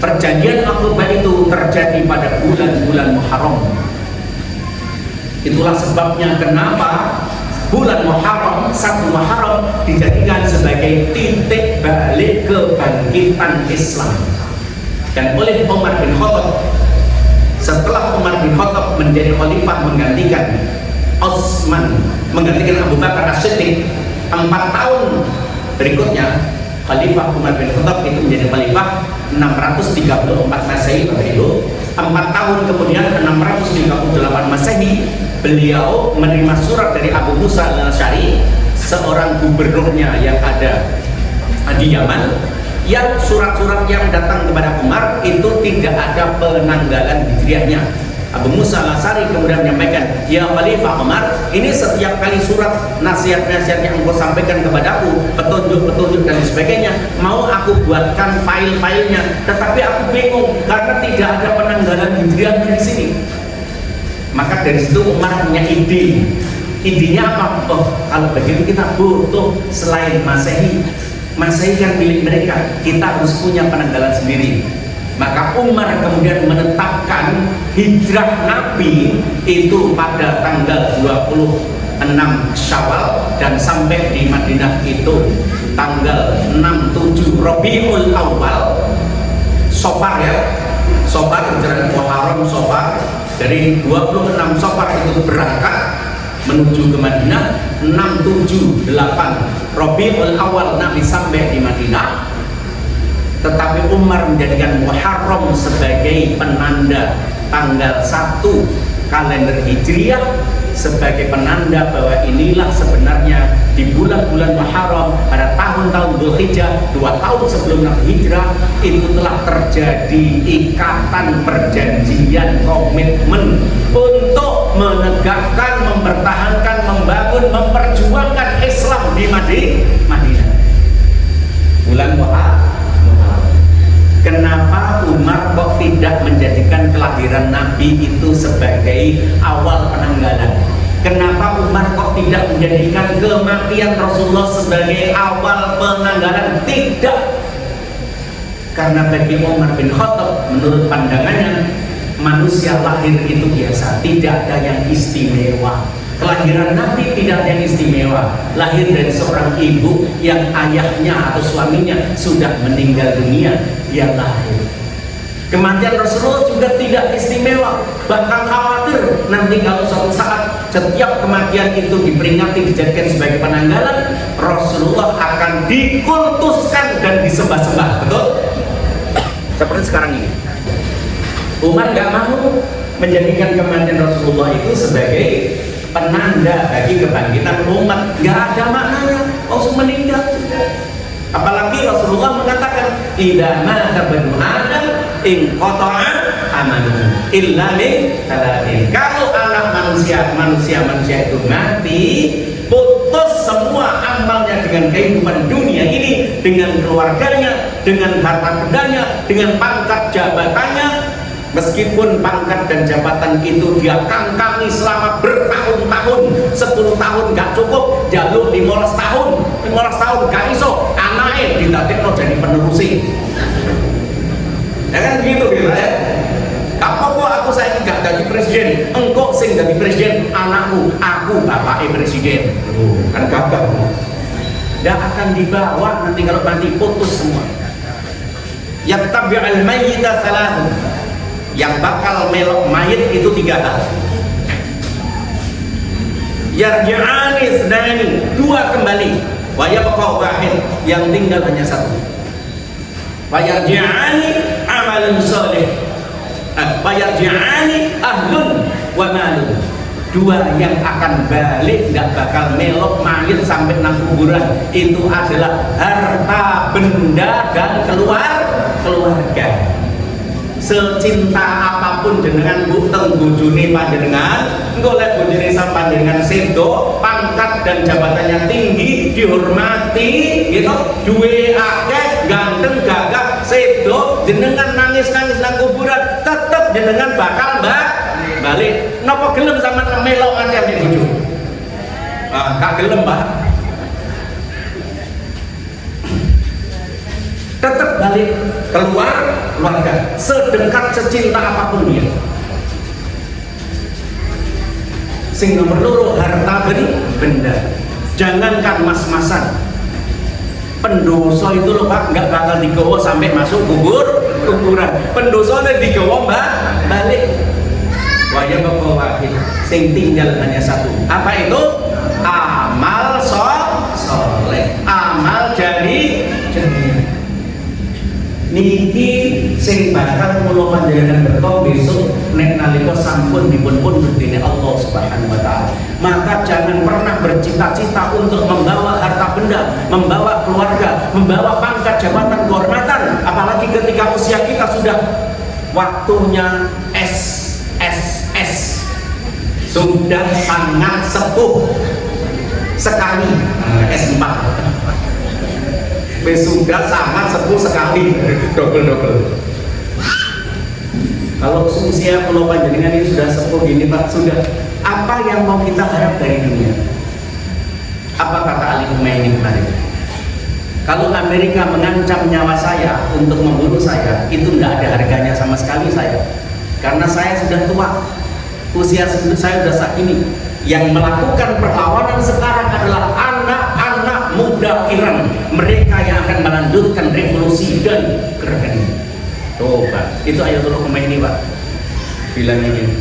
Perjanjian Aqabah itu terjadi pada bulan-bulan Muharram. Itulah sebabnya kenapa bulan Muharram, 1 Muharram dijadikan sebagai titik balik kebangkitan Islam. Dan oleh Umar bin Khattab, setelah Umar bin Khattab menjadi khalifah menggantikan Utsman, menggantikan Abu Bakar As-Siddiq, 4 tahun berikutnya Khalifah Umar bin Khattab itu menjadi khalifah 634 Masehi pada itu. 4 tahun kemudian 638 Masehi beliau menerima surat dari Abu Musa al-Asy'ari, seorang gubernurnya yang ada di Yaman, yang surat-surat yang datang kepada Umar itu tidak ada penanggalan hijriahnya. Abu Musa al-Asy'ari kemudian menyampaikan, ya Khalifah Umar, ini setiap kali surat nasihat-nasihat yang engkau sampaikan kepadaku, petunjuk-petunjuk dan sebagainya, mau aku buatkan file-filenya, tetapi aku bingung karena tidak ada penanggalan hijriahnya di sini. Maka dari situ Umar punya ide. Idenya apa? Oh, kalau begitu kita butuh selain Masehi. Masehi kan milik mereka, kita harus punya penanggalan sendiri. Maka Umar kemudian menetapkan hijrah Nabi itu pada tanggal 26 Syawal dan sampai di Madinah itu tanggal 6-7 Rabiul Awal. Sofar ya, Sofar hijrah Muharram Sofar, dari 26 Sofar itu berangkat menuju ke Madinah, 6-7-8 Rabiul Awal Nabi sampai di Madinah. Tetapi Umar menjadikan Muharram sebagai penanda tanggal 1 kalender Hijriah, sebagai penanda bahwa inilah sebenarnya di bulan-bulan Muharram pada tahun-tahun Dzulhijjah 2 tahun sebelum Nabi hijrah itu telah terjadi ikatan perjanjian komitmen untuk menegakkan, mempertahankan, membangun, memperjuangkan Islam di Madinah. Bulan Muharram. Kenapa Umar kok tidak menjadikan kelahiran Nabi itu sebagai awal penanggalan? Kenapa Umar kok tidak menjadikan kematian Rasulullah sebagai awal penanggalan? Tidak. Karena bagi Umar bin Khattab, menurut pandangannya, manusia lahir itu biasa, tidak ada yang istimewa. Kelahiran Nabi tidak ada yang istimewa. Lahir dari seorang ibu yang ayahnya atau suaminya sudah meninggal dunia, dia lahir. Kematian Rasulullah juga tidak istimewa. Bahkan khawatir nanti kalau suatu saat setiap kematian itu diperingati, dijadikan sebagai penanggalan, Rasulullah akan dikultuskan dan disembah-sembah. Betul? Seperti sekarang ini, Umar gak mau menjadikan kematian Rasulullah itu sebagai penanda bagi kebangkitan umat. Gak ada maknanya, Rasul meninggal. Apalagi Rasulullah mengatakan, idza mata banu Adam in qata'a amaluhu illa min thalathin. Kalau anak manusia itu mati, putus semua amalnya dengan kehidupan dunia ini, dengan keluarganya, dengan harta bendanya, dengan pangkat jabatannya. Meskipun pangkat dan jabatan itu dia kangkangi selama bertahun-tahun, 10 tahun gak cukup, jalur 15 tahun gak iso, anaknya didadekno jadi penerusi. Ya kan gitu ya. Apa kok aku saya gak jadi presiden, engkau sing jadi presiden, anakku, aku bapaknya presiden. Kan gagal. Gak akan dibawa nanti kalau mati, putus semua. Yattabi'al mayyita thalathun. Yang bakal melok mayit itu 3 hal. Yarji'ani isnani, 2 kembali. Wa yabqa wahid, yang tinggal hanya 1. Wa yarji'ani amalun shalih. Wa yarji'ani ahlun wa malun. 2 yang akan balik, nggak bakal melok mayit sampai nang kuburan, itu adalah harta benda dan keluarga. Secinta apapun jenengan buteng bojone panjenengan, golek bojone sampai panjenengan sedo, pangkat dan jabatannya tinggi, dihormati, gitu, duwe akeh, ganteng, gagah, sedo, jenengan nangis-nangis nang kuburan, tetep jenengan bakal balik. Napa gelem sampean melok nganti bojo? Ah, gak gelem, Pak. Tetap balik keluarga, sedekat secinta apapun dia. Sing nomor loro harta benda. Jangankan mas-masan, pendosa itu loh Pak, nggak bakal digawa sampai masuk kuburan. Pendosanya digawa balik. Waya bapak wakil, sing tinggal hanya satu. Apa itu? Amal soleh, amal jari. Niki sing bakal kula panjenengan berkah besok nek nalika sampun dipun dening Allah Subhanahu wa taala. Maka jangan pernah bercita-cita untuk membawa harta benda, membawa keluarga, membawa pangkat jabatan kehormatan, apalagi ketika usia kita sudah waktunya SSS. Sudah sangat sepuh sekali, S4. Sudah sangat sepuh sekali, double. Kalau usia kalau panjenengan ini sudah sepuh gini Pak, sudah apa yang mau kita harap dari dunia? Apa kata Ali Khomeini kemarin? Kalau Amerika mengancam nyawa saya untuk membunuh saya, itu tidak ada harganya sama sekali saya, karena saya sudah tua, usia saya sudah saat ini. Yang melakukan perlawanan sekarang adalah anak-anak muda Iran, mereka yang akan melanjutkan revolusi dan gerakan ini. Coba, itu Ayatullah Khomeini Pak bilang ini.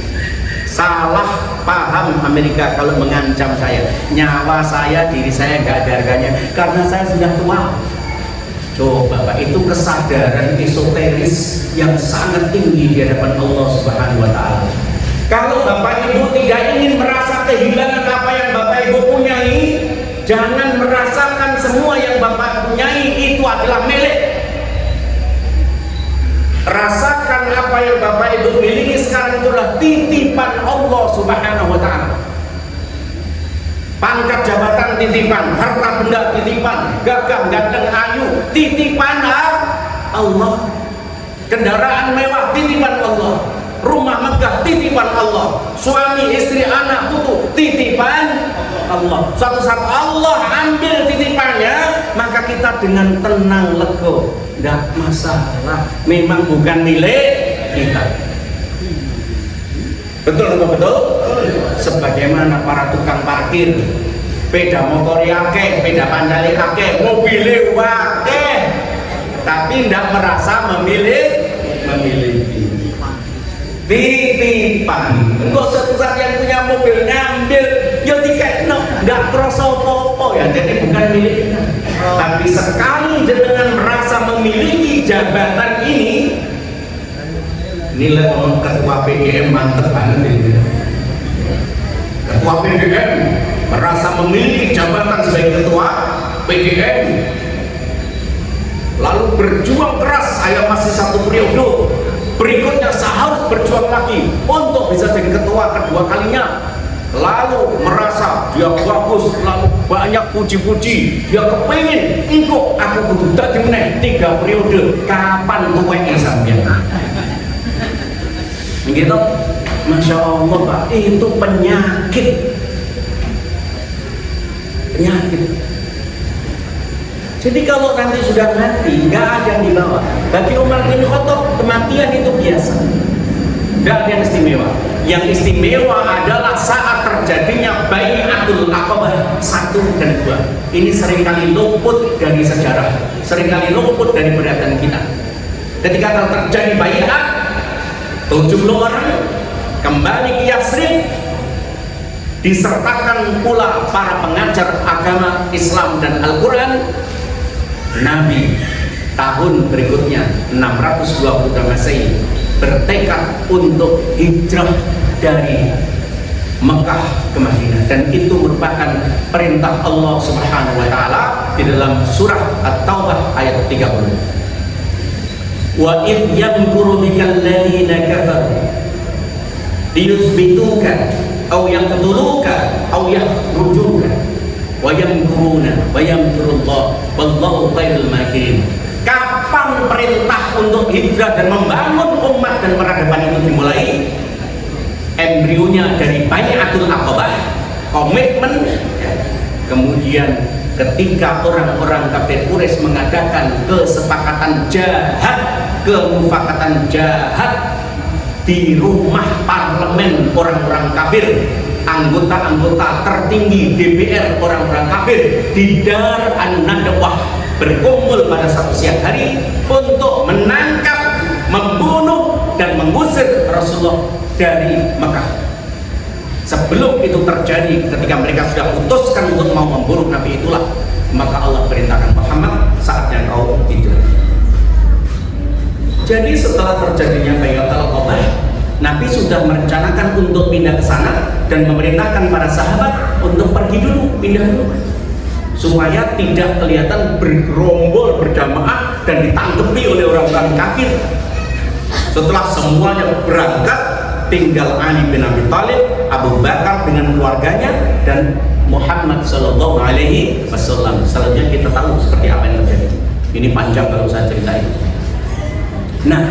Salah paham Amerika kalau mengancam saya, nyawa saya, diri saya nggak ada harganya karena saya sudah tua. Coba Pak, itu kesadaran esoteris yang sangat tinggi di hadapan Allah Subhanahu wa taala. Kalau Bapak Ibu tidak ingin merasa kehilangan apa yang Bapak Ibu punyai, jangan merasakan semua yang Bapak punyai itu adalah milik. Rasakan apa yang Bapak Ibu miliki sekarang itulah titipan Allah Subhanahu wa taala. Pangkat jabatan titipan, harta benda titipan, gagah ganteng ayu titipan Allah. Kendaraan mewah titipan Allah, rumah megah titipan Allah, suami istri anak putu titipan Allah. Suatu saat Allah ambil titipannya, maka kita dengan tenang lega, tidak masalah, memang bukan milik kita. Betul atau betul? Sebagaimana para tukang parkir, beda motor akeh, beda pandali akeh, mobil akeh, tapi tidak merasa memiliki. Titipan. Enggak suatu saat yang punya mobil ngambil, ya dikekno, nggak kerasa apa-apa ya, jadi bukan milik kita. Tapi sekali dengan merasa memiliki jabatan ini, nilai ngomong ketua PGM mantep banget ini. Ketua PGM merasa memiliki jabatan sebagai ketua PGM, lalu berjuang keras, saya masih satu periode, berikutnya saya harus berjuang lagi untuk bisa jadi ketua kedua kalinya. Lalu merasa dia bagus, lalu banyak puji-puji, dia kepingin engkau aku butuh tadi meneh 3 periode, kapan tuweknya sampeyan? Begitu, Masya Allah Pak, itu penyakit. Jadi kalau nanti sudah mati, nggak ada yang dibawa. Bagi Umar bin Khattab, kematian itu biasa, nggak ada yang istimewa. Yang istimewa adalah saat terjadinya Bai'atul Aqabah 1 dan 2. Ini seringkali luput dari sejarah, seringkali luput dari perhatian kita. Ketika terjadi bai'at, 70 orang kembali ke Yathrib, disertakan pula para pengajar agama Islam dan Al-Quran. Nabi tahun berikutnya 622 Masehi bertekad untuk hijrah dari Mekah ke Madinah, dan itu merupakan perintah Allah Subhanahu wa taala di dalam surah At-Taubah ayat 30. Wa id yamkuru bikal ladzina kafaru liyuthbituka aw yaqtuluka aw yakhrujuka wa yamkuruna wa yamkurullah wallahu khairul makirin. Kapan perintah untuk hijrah dan membangun umat dan peradaban itu dimulai? Embrionya dari Bai'atul Aqabah, komitmen. Kemudian ketika orang-orang kafir Quraisy mengadakan kesepakatan jahat, kemufakatan jahat di rumah parlemen orang-orang kafir, anggota-anggota tertinggi DPR orang-orang kafir di Dar An-Nadwah berkumpul pada satu siang hari untuk menangkap, membunuh dan mengusir Rasulullah dari Mekah. Sebelum itu terjadi, ketika mereka sudah putuskan untuk mau membunuh Nabi itulah, maka Allah perintahkan Muhammad, saatnya kau tidur. Jadi setelah terjadinya Bai'atul Aqabah, Nabi sudah merencanakan untuk pindah ke sana dan memerintahkan para sahabat untuk pergi dulu, pindah dulu, supaya tidak kelihatan bergerombol berjamaah dan ditanggapi oleh orang-orang kafir. Setelah semuanya berangkat, tinggal Ali bin Abi Thalib, Abu Bakar dengan keluarganya, dan Muhammad Sallallahu Alaihi Wasallam. Selanjutnya kita tahu seperti apa yang terjadi. Ini panjang kalau saya ceritain. Nah,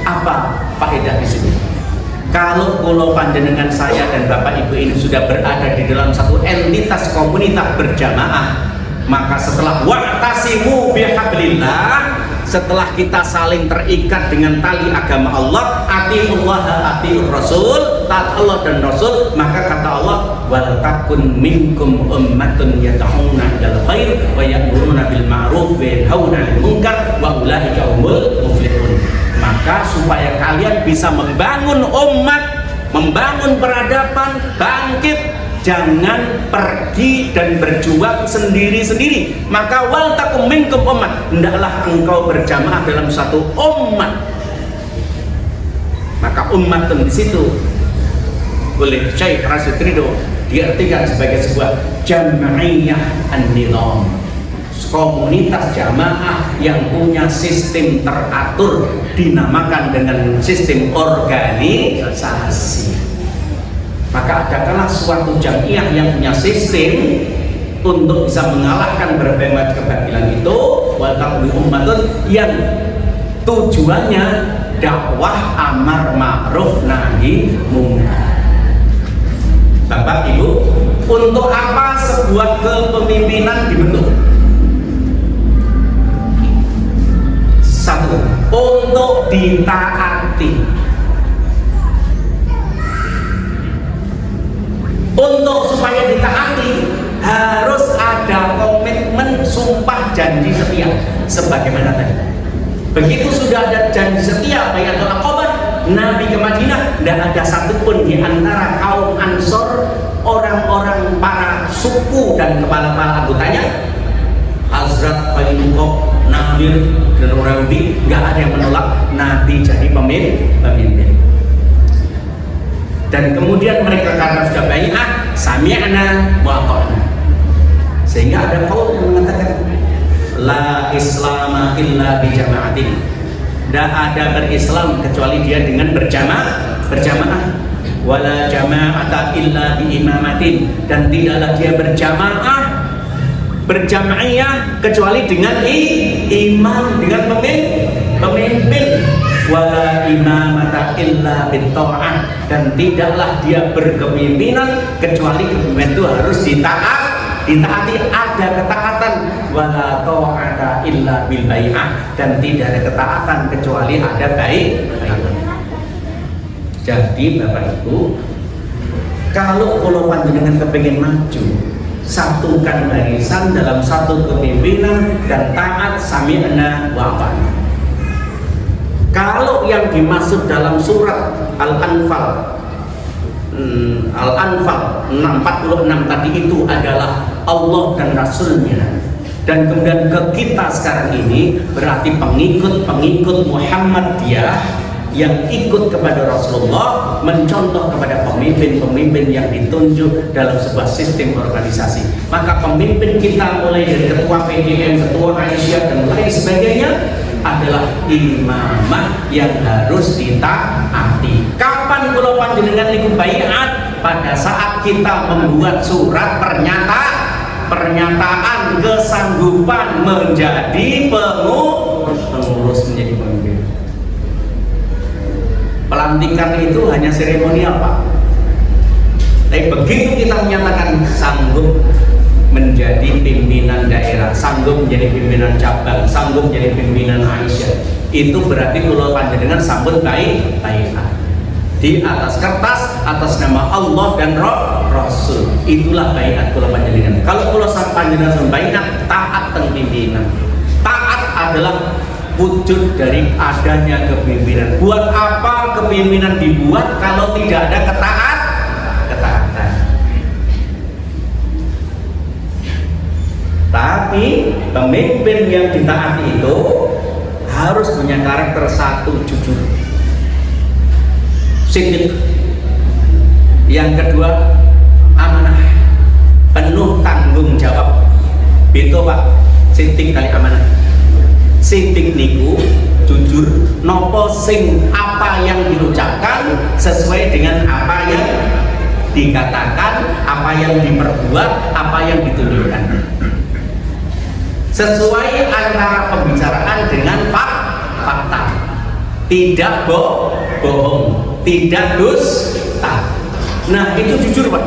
apa faedah di sini? Kalau panjenengan saya dan Bapak Ibu ini sudah berada di dalam satu entitas komunitas berjamaah, maka setelah wa'tasimu bihablillah, setelah kita saling terikat dengan tali agama Allah, atiullah atiur rasul, taat Allah dan Rasul, maka kata Allah, wal takun minkum ummatun yad'una ilal khair wa ya'muruna bil ma'ruf wa yanhauna 'anil munkar wa ulaika humul muflihun. Maka supaya kalian bisa membangun umat, membangun peradaban, bangkit, jangan pergi dan berjuang sendiri-sendiri. Maka wal takum minkum ummah, hendaklah engkau berjamaah dalam satu umat. Maka umat di situ oleh Syekh Rashid Ridho diartikan sebagai sebuah jam'iyah an-nizam, komunitas jamaah yang punya sistem teratur, dinamakan dengan sistem organisasi. Maka adakanlah suatu jamiah yang punya sistem untuk bisa mengalahkan berbagai macam kebabilan itu, walaupun ummatun yang tujuannya dakwah amar ma'ruf nahi munkar. Bapak Ibu, untuk apa sebuah kepemimpinan dibentuk? Satu, untuk ditaati. Untuk supaya ditaati harus ada komitmen sumpah janji setia sebagaimana tadi. Begitu sudah ada janji setia Bai'atul Aqabah, Nabi ke Madinah, tidak ada satupun di antara kaum Ansor, orang-orang para suku dan kepala-kepala anggotanya, Hazrat, Qainuqa, Nadir dan orang Yahudi, nggak ada yang menolak Nabi jadi pemimpin. Dan kemudian mereka karena sudah bai'ah, sami'na wa ata'na. Sehingga ada qaul yang mengatakan la islama illa bi jama'atin. Tidak ada berislam kecuali dia dengan berjamaah. Wala jama'ata illa bi imamatin, dan tidaklah dia berjamaah kecuali dengan imam, dengan pemimpin. Wala imamata illa bitta'ah, dan tidaklah dia berkepemimpinan kecuali kepemimpinan itu harus ditaati, ada ketaatan. Wala ta'ata illa bil bai'ah, dan tidak ada ketaatan kecuali ada bai'ah. Jadi Bapak Ibu, kalau panjenengan kepingin maju, satukan barisan dalam satu kepemimpinan dan taat sami'na wa ata'na. Kalau yang dimaksud dalam surat Al-Anfal 46 tadi itu adalah Allah dan Rasulnya, dan kemudian ke kita sekarang ini berarti pengikut Muhammadiyah yang ikut kepada Rasulullah, mencontoh kepada pemimpin-pemimpin yang ditunjuk dalam sebuah sistem organisasi. Maka pemimpin kita mulai dari ketua PDM, ketua Aisyah dan lain sebagainya adalah imamah yang harus ditaati. Kapan kula panjenengan niku baiat? Pada saat kita membuat surat pernyataan kesanggupan menjadi pengurus, menjadi pemimpin. Pelantikan itu hanya seremonial, Pak. Tapi begitu kita menyatakan sanggup menjadi pimpinan daerah, sanggup menjadi pimpinan cabang, sanggup menjadi pimpinan Aisyah, itu berarti kula panjenengan sambut baik di atas kertas, atas nama Allah dan Rasul. Itulah baiat kula panjenengan. Kalau kula panjenengan baiat taat teng pimpinan. Taat adalah wujud dari adanya kepemimpinan. Buat apa kepemimpinan dibuat kalau tidak ada ketaatan? Tapi pemimpin yang ditaati itu harus punya karakter satu, jujur, siddiq. Yang kedua, amanah, penuh tanggung jawab. Itu Pak, siddiq kali amanah. Siddiq niku jujur, nopo sing apa yang diucapkan sesuai dengan apa yang dikatakan, apa yang diperbuat, apa yang ditunjukkan, sesuai antara pembicaraan dengan fakta, tidak bohong, tidak dusta. Nah itu jujur Pak.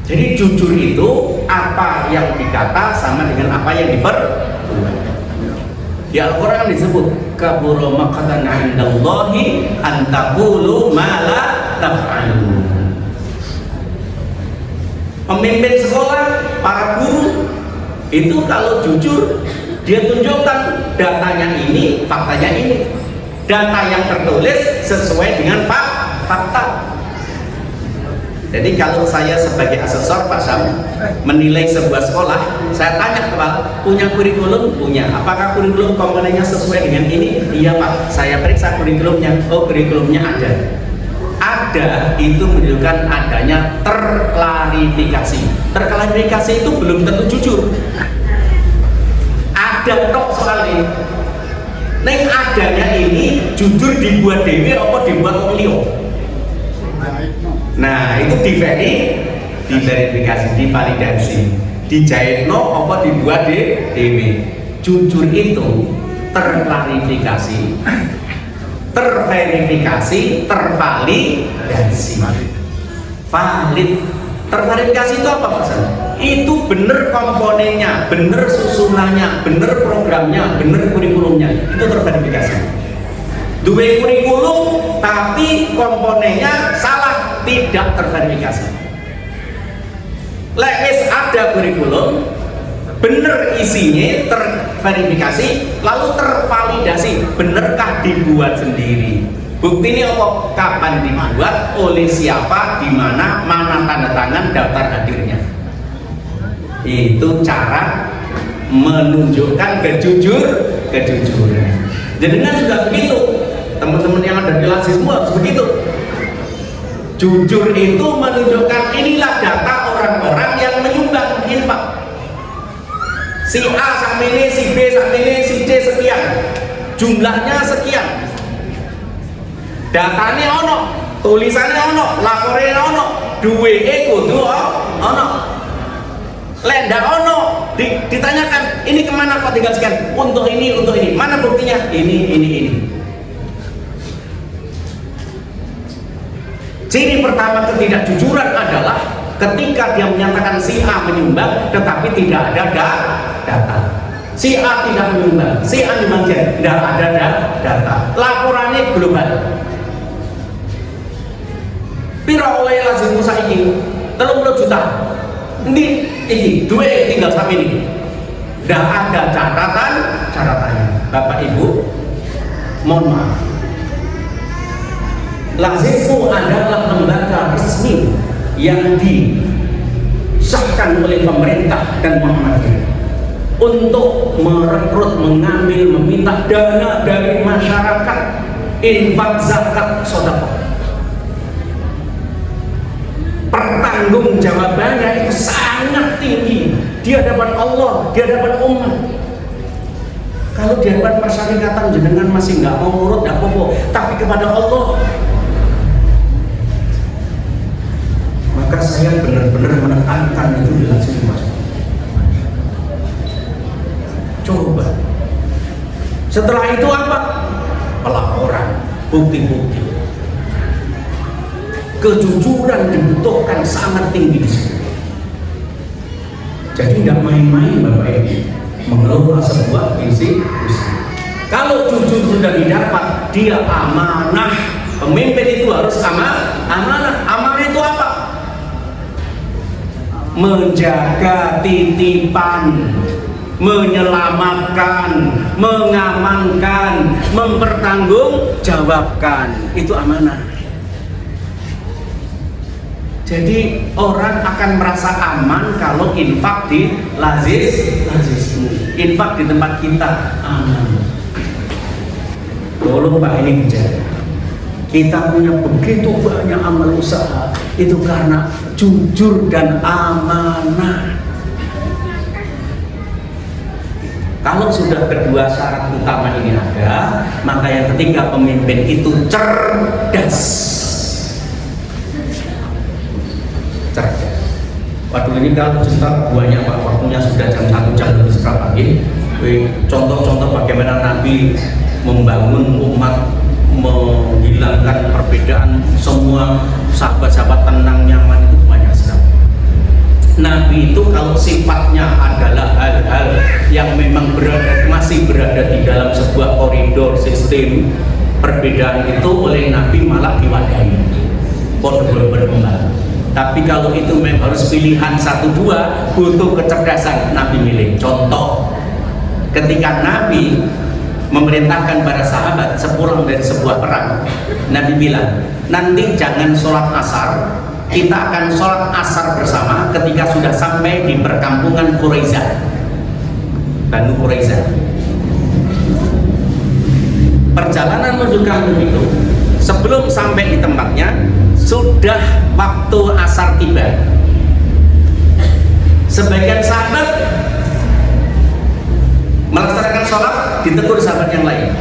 Jadi jujur itu apa yang dikata sama dengan apa yang diperbuat. Di Al-Quran disebut kabura maqatan 'indallahi an taqulu ma la taf'alun. Pemimpin sekolah, para guru itu kalau jujur dia tunjukkan datanya ini, faktanya ini. Data yang tertulis sesuai dengan fakta. Jadi kalau saya sebagai asesor Pak Sam menilai sebuah sekolah, saya tanya Pak, punya kurikulum? Punya. Apakah kurikulum komponennya sesuai dengan ini? Iya Pak. Saya periksa kurikulumnya. Oh, kurikulumnya ada. Ada itu menunjukkan adanya terklarifikasi. Terklarifikasi itu belum tentu jujur. Ada tok soalnya. Neng adanya ini jujur dibuat dewe apa dibuat wong liya? Nah itu diverifikasi, divalidasi, dijahitno apa dibuat dewe. Jujur itu terklarifikasi, terverifikasi, tervalidasi. Valid. Terverifikasi itu apa maksudnya? Itu bener komponennya, bener susunannya, bener programnya, bener kurikulumnya. Itu terverifikasi. Duwe kurikulum tapi komponennya salah, tidak terverifikasi. Wis ada kurikulum, bener isinya, terverifikasi, lalu tervalidasi, benerkah dibuat sendiri? Bukti ini apa? Kapan dibuat, oleh siapa, di mana tanda tangan, daftar hadirnya. Itu cara menunjukkan kejujuran. Jenengan juga begitu. Teman-teman yang ada di kelas semua harus begitu. Jujur itu menunjukkan inilah data orang-orang yang menyumbang infak. Si A sama ini, si B sama ini, si D sekian, jumlahnya sekian. Datanya ono, tulisannya ono, laporannya ono, duwe kudu ono. Lenda ono, ditanyakan ini kemana kok tinggal sekian? Untuk ini, mana buktinya? Ini. Ciri pertama ketidakjujuran adalah ketika dia menyatakan si A menyumbang tetapi tidak ada data. Si A tidak menyumbang, si A menyumbang, tidak ada data. Laporannya global. Piro oleh lazim saiki 30 juta. Ini duit tinggal sampai ini. Tidak ada catatannya. Bapak Ibu, mohon maaf. Lazimmu adalah lembaga resmi yang disahkan oleh pemerintah dan Muhammadiyah untuk merekrut, mengambil, meminta dana dari masyarakat, infak, zakat, sedekah. Pertanggungjawabannya itu sangat tinggi di hadapan Allah, di hadapan umat. Kalau di hadapan persyarikatan jenengan masih nggak mau nurut, nggak apa-apa, tapi kepada Allah, maka saya benar-benar menekankan itu dengan semua. Coba. Setelah itu apa? Pelaporan, bukti-bukti. Kejujuran dibutuhkan sangat tinggi di sini. Jadi tidak main-main Bapak Ibu mengelola sebuah visi. Kalau jujur sudah didapat, dia amanah. Pemimpin itu harus amanah. Amanah itu apa? menjaga titipan, menyelamatkan, mengamankan, mempertanggungjawabkan. Itu amanah. Jadi orang akan merasa aman kalau infak di lazismu, infak di tempat kita aman. Tolong Pak, ini bicara. Kita punya begitu banyak amal usaha itu karena jujur dan amanah. Kalau sudah kedua syarat utama ini ada, maka yang ketiga pemimpin itu cerdas. Cerdas. Waduh, ini kalau cerita banyak Pak, waktunya sudah jam 1 jam lebih seberapa ini. Contoh-contoh bagaimana Nabi membangun umat, menghilangkan perbedaan, semua sahabat-sahabat tenang nyaman, itu banyak sekali. Nabi itu kalau sifatnya adalah hal-hal yang memang masih berada di dalam sebuah koridor sistem perbedaan, itu oleh Nabi malah diwadahi, berkembang. Tapi kalau itu memang harus pilihan 1-2, butuh kecerdasan, Nabi milih. Contoh, ketika Nabi memerintahkan para sahabat sepulang dari sebuah perang, Nabi bilang, nanti jangan sholat asar, kita akan sholat asar bersama ketika sudah sampai di perkampungan Quraisyah, Banu Quraisyah. Perjalanan menuju kampung itu, sebelum sampai di tempatnya, sudah waktu asar tiba. Sebagian sahabat melaksanakan sholat, ditegur sahabat yang lain,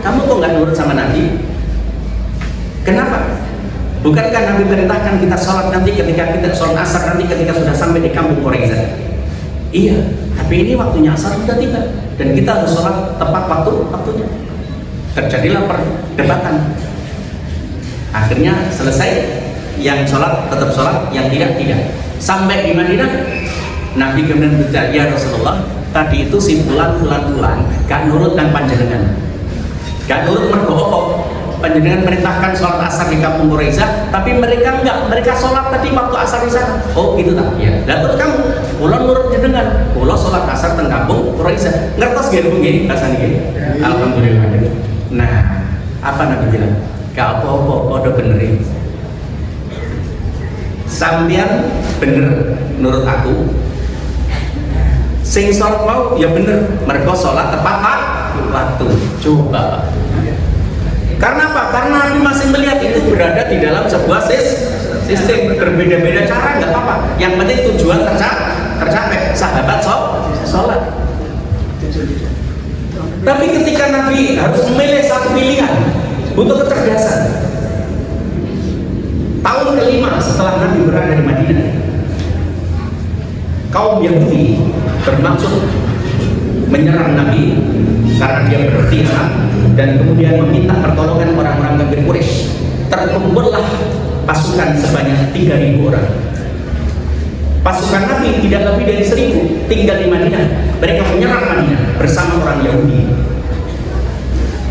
kamu kok nggak nurut sama Nabi? Kenapa? Bukankah Nabi perintahkan kita sholat nanti ketika kita sholat asar nanti ketika sudah sampai di kampung Quraisyah? Iya, tapi ini waktunya asar sudah tiba dan kita harus sholat tepat waktunya. Terjadilah perdebatan. Akhirnya selesai, yang sholat tetap sholat, yang tidak. Sampai di Madinah, Nabi kemudian berkata, ya Rasulullah, tadi itu si fulan gak nurut dan panjenengan, gak nurut mergo apa? Panjenengan perintahkan sholat asar di kampung Quraisyah, tapi mereka enggak, mereka sholat tadi waktu asar di sana. Oh gitu tak? Ya. Dan terus kamu, pulau nurut jenengan, pulau sholat asar di kampung Quraisyah. Ngertos gak begini? Kasani gini. Alhamdulillah. Nah, apa Nabi bilang? Gak apa-apa, udah benerin. Sampean bener nurut aku. Sing sholat mau ya bener, mereka sholat tepat waktu. Coba. Karena apa? Karena Nabi masih melihat itu berada di dalam sebuah sistem, berbeda-beda cara, nggak apa-apa. Yang penting tujuan tercapai. Sahabat sholat. Tapi ketika Nabi harus memilih satu pilihan, butuh kecerdasan. Tahun ke-5 setelah Nabi berada di Madinah, kaum Yahudi bermaksud menyerang Nabi karena dia berkhianat dan kemudian meminta pertolongan orang-orang kafir Quraisy. Terkumpullah pasukan sebanyak 3.000 orang. Pasukan Nabi tidak lebih dari 1.000 tinggal di Madinah. Mereka menyerang Madinah bersama orang Yahudi.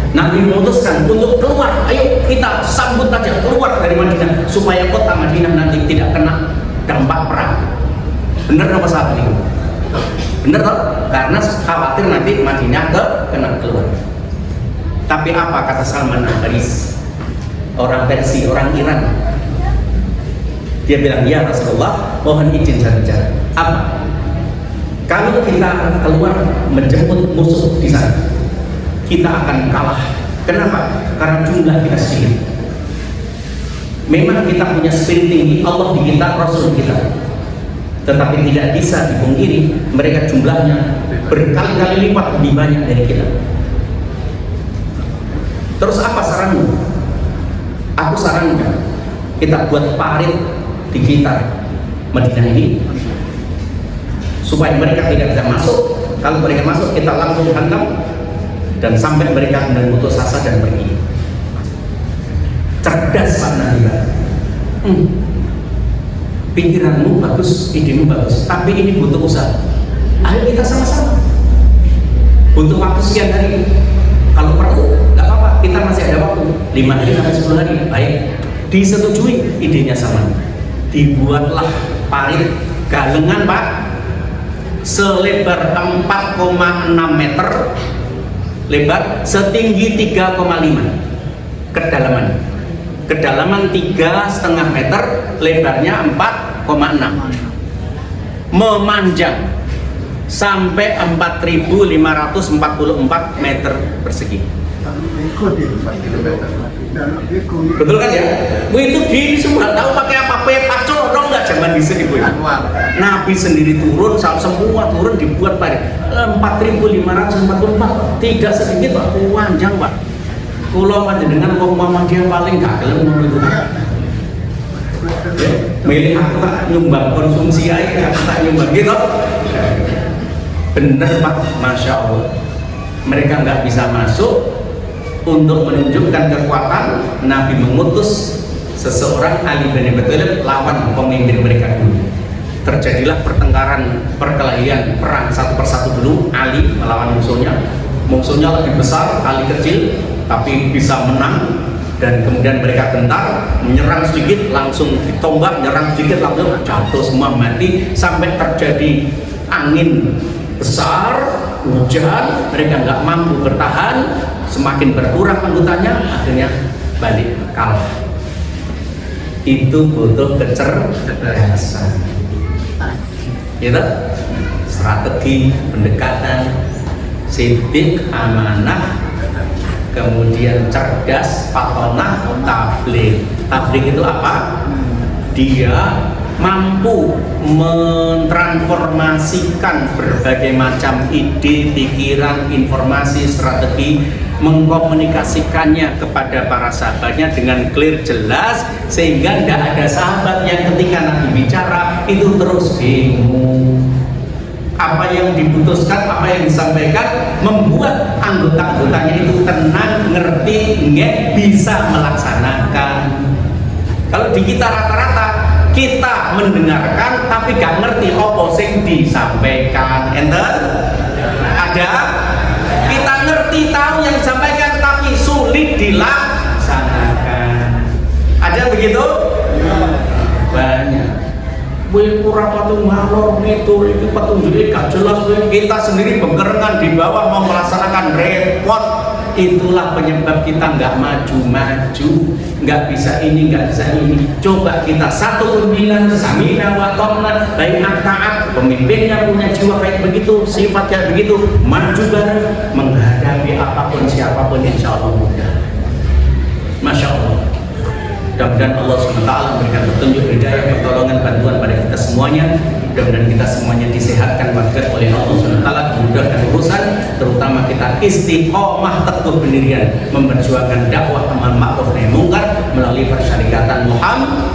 Nabi memutuskan untuk keluar, ayo kita sambut saja, keluar dari Madinah supaya kota Madinah nanti tidak kena dampak perang. Benar apa salah itu? Benar toh? Karena khawatir nanti Madinah kena keluar. Tapi apa kata Salman Al-Faris, orang Persia, orang Iran? Dia bilang, ya Rasulullah, mohon izin saya bicara. Apa? Kalau kita keluar menjemput musuh di sana, kita akan kalah. Kenapa? Karena jumlah kita sedikit. Memang kita punya spirit tinggi, Allah di kita, Rasul kita. Tetapi tidak bisa dipungkiri, mereka jumlahnya berkali-kali lipat lebih banyak dari kita. Terus apa saranmu? Aku sarankan kita buat parit di sekitar Madinah ini supaya mereka tidak bisa masuk. Kalau mereka masuk, kita langsung hantam dan sampai mereka benar putus asa dan pergi. Cerdas Pak Nabi. Pikiranmu bagus, idemu bagus, tapi ini butuh usaha. Ayo kita sama-sama. Butuh waktu sekian hari. Kalau perlu, nggak apa-apa. Kita masih ada waktu 5 hari sampai 10 hari. Baik, disetujui idenya sama. Dibuatlah parit galengan Pak, selebar 4,6 meter, lebar setinggi 3,5, kedalaman 3,5 meter, lebarnya 4,6, memanjang sampai 4.544 meter persegi. Betul kan ya? Bu itu gini semua, tahu pakai apa? Peta corong nggak zaman di sini Bu? Nabi sendiri turun, semua turun dibuat pada 4.544, tidak sedikit Pak, panjang Pak. Kulo panjenengan wong Muhammadiyah paling gak gelem ngono itu. Milih aku tak nyumbang konsumsi aja, aku tak nyumbang gitu. Bener Pak, Masya Allah. Mereka nggak bisa masuk. Untuk menunjukkan kekuatan, Nabi mengutus seseorang Ali bin Abi Thalib lawan pemimpin mereka dulu. Terjadilah pertengkaran, perkelahian, perang satu persatu dulu. Ali melawan musuhnya lebih besar, Ali kecil, tapi bisa menang. Dan kemudian mereka gentar, menyerang sedikit, langsung ditombak, nyerang sedikit, langsung jatuh semua mati. Sampai terjadi angin besar, hujan, mereka nggak mampu bertahan. Semakin berkurang anggotanya, akhirnya balik kalah. Itu butuh kecerdasan, gitu? Strategi, pendekatan, sidik, amanah, kemudian cerdas, fatonah, tabligh. Tabligh itu apa? Dia mampu mentransformasikan berbagai macam ide, pikiran, informasi, strategi, mengkomunikasikannya kepada para sahabatnya dengan clear, jelas, sehingga tidak ada sahabat yang ketika Nabi bicara itu terus bingung. Apa yang diputuskan, apa yang disampaikan membuat anggota-anggotanya itu tenang, ngerti, bisa melaksanakan. Kalau di kita rata-rata kita mendengarkan tapi gak ngerti apa sing disampaikan. Enten? Ada? Kita ngerti, tahu yang disampaikan tapi sulit dilaksanakan. Ada begitu? Banyak. Wih kurang patuh ngalor itu petunjuknya gak jelas. Kita sendiri bengkerengan di bawah mau melaksanakan repot. Itulah penyebab kita nggak maju-maju, nggak bisa ini, nggak bisa ini. Coba kita satu pimpinan, samina wa ta'na, baik taat, pemimpinnya punya jiwa kayak begitu, sifatnya begitu, maju bareng menghadapi apapun siapapun, insya Allah mudah. Masya Allah. Mudah-mudahan Allah SWT memberikan petunjuk, hidayah, pertolongan, bantuan pada kita semuanya. Mudah-mudahan kita semuanya disehatkan warga oleh Allah SWT, memudahkan urusan, terutama kita istiqomah teguh pendirian memperjuangkan dakwah amar ma'ruf nahi munkar melalui persyarikatan Muhammad